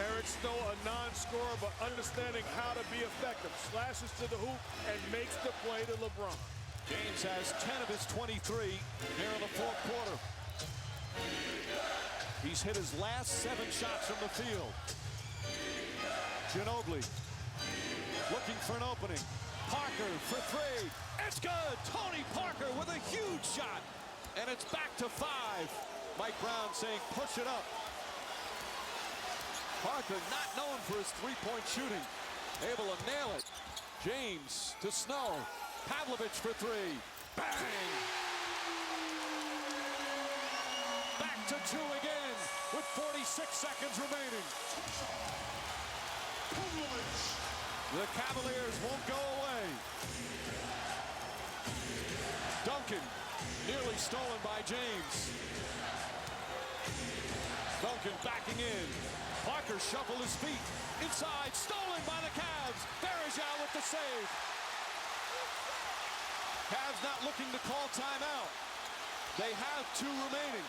Eric Snow, a non-scorer, but understanding how to be effective. Slashes to the hoop and makes the play to LeBron. James has 10 of his 23 here in the 4th quarter. He's hit his last 7 shots from the field. Ginobili looking for an opening. Parker for 3. It's good. Tony Parker with a huge shot. And it's back to 5. Mike Brown saying push it up. Parker not known for his 3-point shooting. Able to nail it. James to Snow. Pavlovich for 3. Bang! Back to 2 again with 46 seconds remaining. The Cavaliers won't go away. Duncan nearly stolen by James. Duncan Duncan backing in. Parker shuffled his feet. Inside, stolen by the Cavs. Varejao with the save. Cavs not looking to call timeout. They have 2 remaining.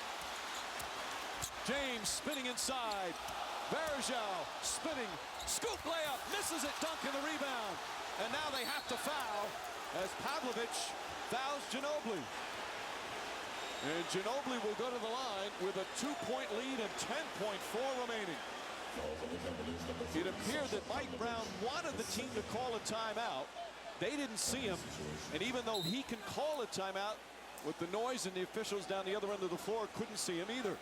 James spinning inside. Varejao spinning. Scoop layup. Misses it. Duncan the rebound. And now they have to foul as Pavlovic fouls Ginobili. And Ginobili will go to the line with a 2-point lead and 10.4 remaining. It appeared that Mike Brown wanted the team to call a timeout. They didn't see him. And even though he can call a timeout, with the noise and the officials down the other end of the floor couldn't see him either.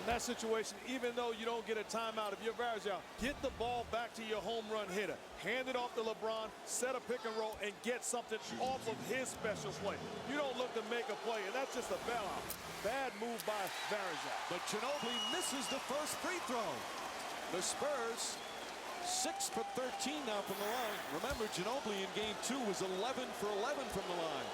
In that situation, even though you don't get a timeout, if you're Varejao, get the ball back to your home run hitter. Hand it off to LeBron, set a pick and roll, and get something off of his special play. You don't look to make a play, and that's just a bailout. Bad move by Varejao. But Ginobili misses the first free throw. The Spurs 6 for 13 now from the line. Remember, Ginobili in game 2 was 11 for 11 from the line.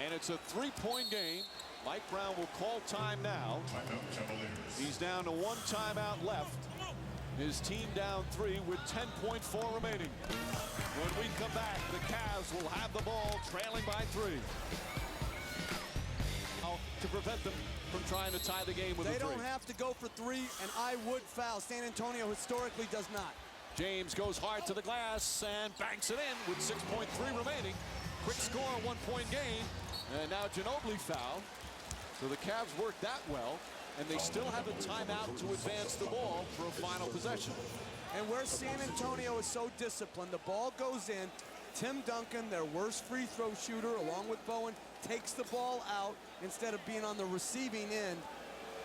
And it's a 3-point game. Mike Brown will call time now. He's down to 1 timeout left. His team down 3 with 10.4 remaining. When we come back, the Cavs will have the ball trailing by 3. To prevent them from trying to tie the game with a 3. They don't have to go for 3, and I would foul. San Antonio historically does not. James goes hard to the glass and banks it in with 6.3 remaining. Quick score, 1-point game. And now Ginobili fouled. So the Cavs worked that well, and they still have a timeout to advance the ball for a final possession. And where San Antonio is so disciplined, the ball goes in. Tim Duncan, their worst free throw shooter, along with Bowen, takes the ball out instead of being on the receiving end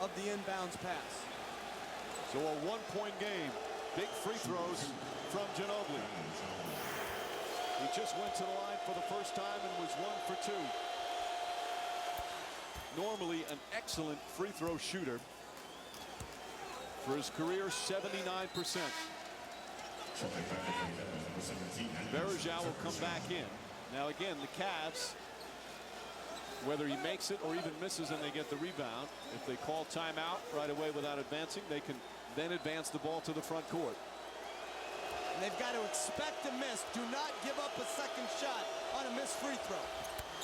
of the inbounds pass. So a 1-point game. Big free throws from Ginobili. He just went to the line for the first time and was 1 for 2. Normally an excellent free throw shooter. For his career, 79%. Varejao will come back in. Now again, the Cavs, whether he makes it or even misses and they get the rebound, if they call timeout right away without advancing, they can then advance the ball to the front court. And they've got to expect to miss. Do not give up a second shot on a missed free throw.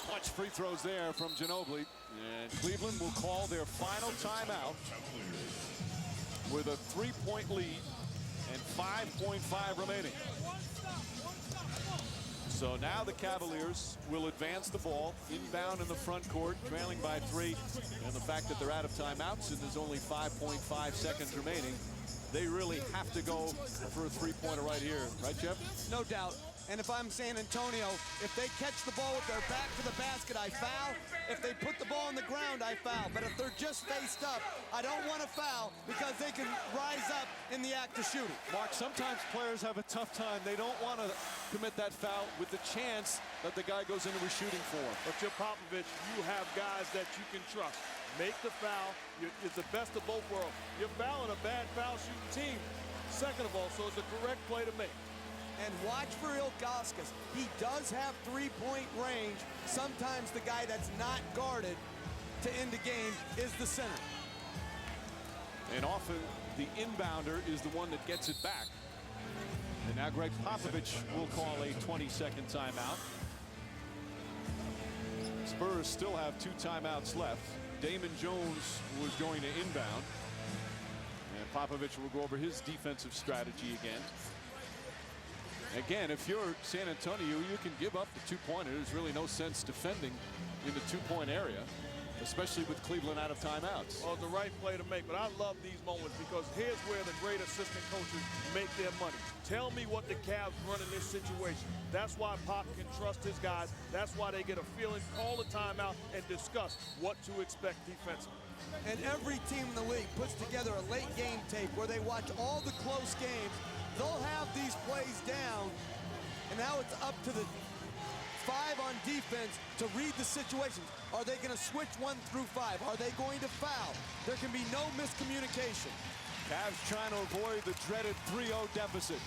Clutch free throws there from Ginobili. And Cleveland will call their final timeout with a 3-point lead and 5.5 remaining. So now the Cavaliers will advance the ball inbound in the front court, trailing by 3. And the fact that they're out of timeouts and there's only 5.5 seconds remaining, they really have to go for a 3-pointer right here. Right, Jeff? No doubt. And if I'm San Antonio, if they catch the ball with their back to the basket, I foul. If they put the ball on the ground, I foul. But if they're just faced up, I don't want to foul because they can rise up in the act of shooting. Mark, sometimes players have a tough time. They don't want to commit that foul with the chance that the guy goes into a shooting form. But you're Popovich, you have guys that you can trust. Make the foul. It's the best of both worlds. You're fouling a bad foul shooting team, second of all, so it's a correct play to make. And watch for Ilgauskas. He does have 3-point range. Sometimes the guy that's not guarded to end the game is the center. And often the inbounder is the one that gets it back. And now Greg Popovich will call a 20-second timeout. Spurs still have 2 timeouts left. Damon Jones was going to inbound. And Popovich will go over his defensive strategy again. Again, if you're San Antonio, you can give up the 2-pointer. There's really no sense defending in the 2-point area, especially with Cleveland out of timeouts. Well, it's the right play to make, but I love these moments because here's where the great assistant coaches make their money. Tell me what the Cavs run in this situation. That's why Pop can trust his guys. That's why they get a feeling, call a timeout, and discuss what to expect defensively. And every team in the league puts together a late game tape where they watch all the close games. They'll have these plays down, and now it's up to the 5 on defense to read the situations. Are they going to switch 1 through 5? Are they going to foul? There can be no miscommunication. Cavs trying to avoid the dreaded 3-0 deficit.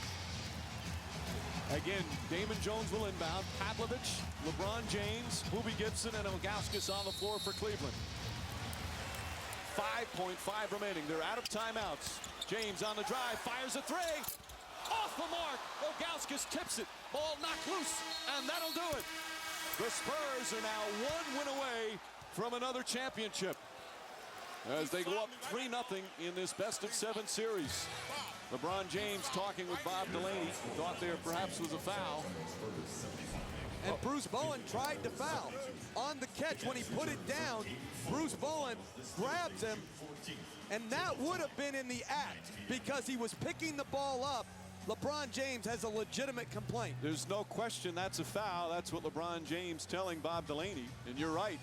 Again, Damon Jones will inbound. Pavlovich, LeBron James, Boobie Gibson, and Ilgauskas on the floor for Cleveland. 5.5 remaining. They're out of timeouts. James on the drive, fires a three. Off the mark. Ilgauskas tips it. Ball knocked loose, and that'll do it. The Spurs are now 1 win away from another championship as they go up 3-0 in this best-of-7 series. LeBron James talking with Bob Delaney. Thought there perhaps was a foul. And Bruce Bowen tried to foul. On the catch, when he put it down, Bruce Bowen grabs him, and that would have been in the act because he was picking the ball up. LeBron James has a legitimate complaint. There's no question that's a foul. That's what LeBron James telling Bob Delaney. And you're right.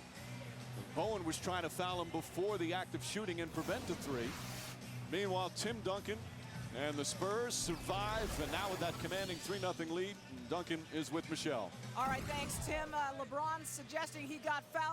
Bowen was trying to foul him before the act of shooting and prevent a three. Meanwhile, Tim Duncan and the Spurs survive, and now with that commanding 3-0 lead, Duncan is with Michelle. All right, thanks, Tim. LeBron suggesting he got fouled.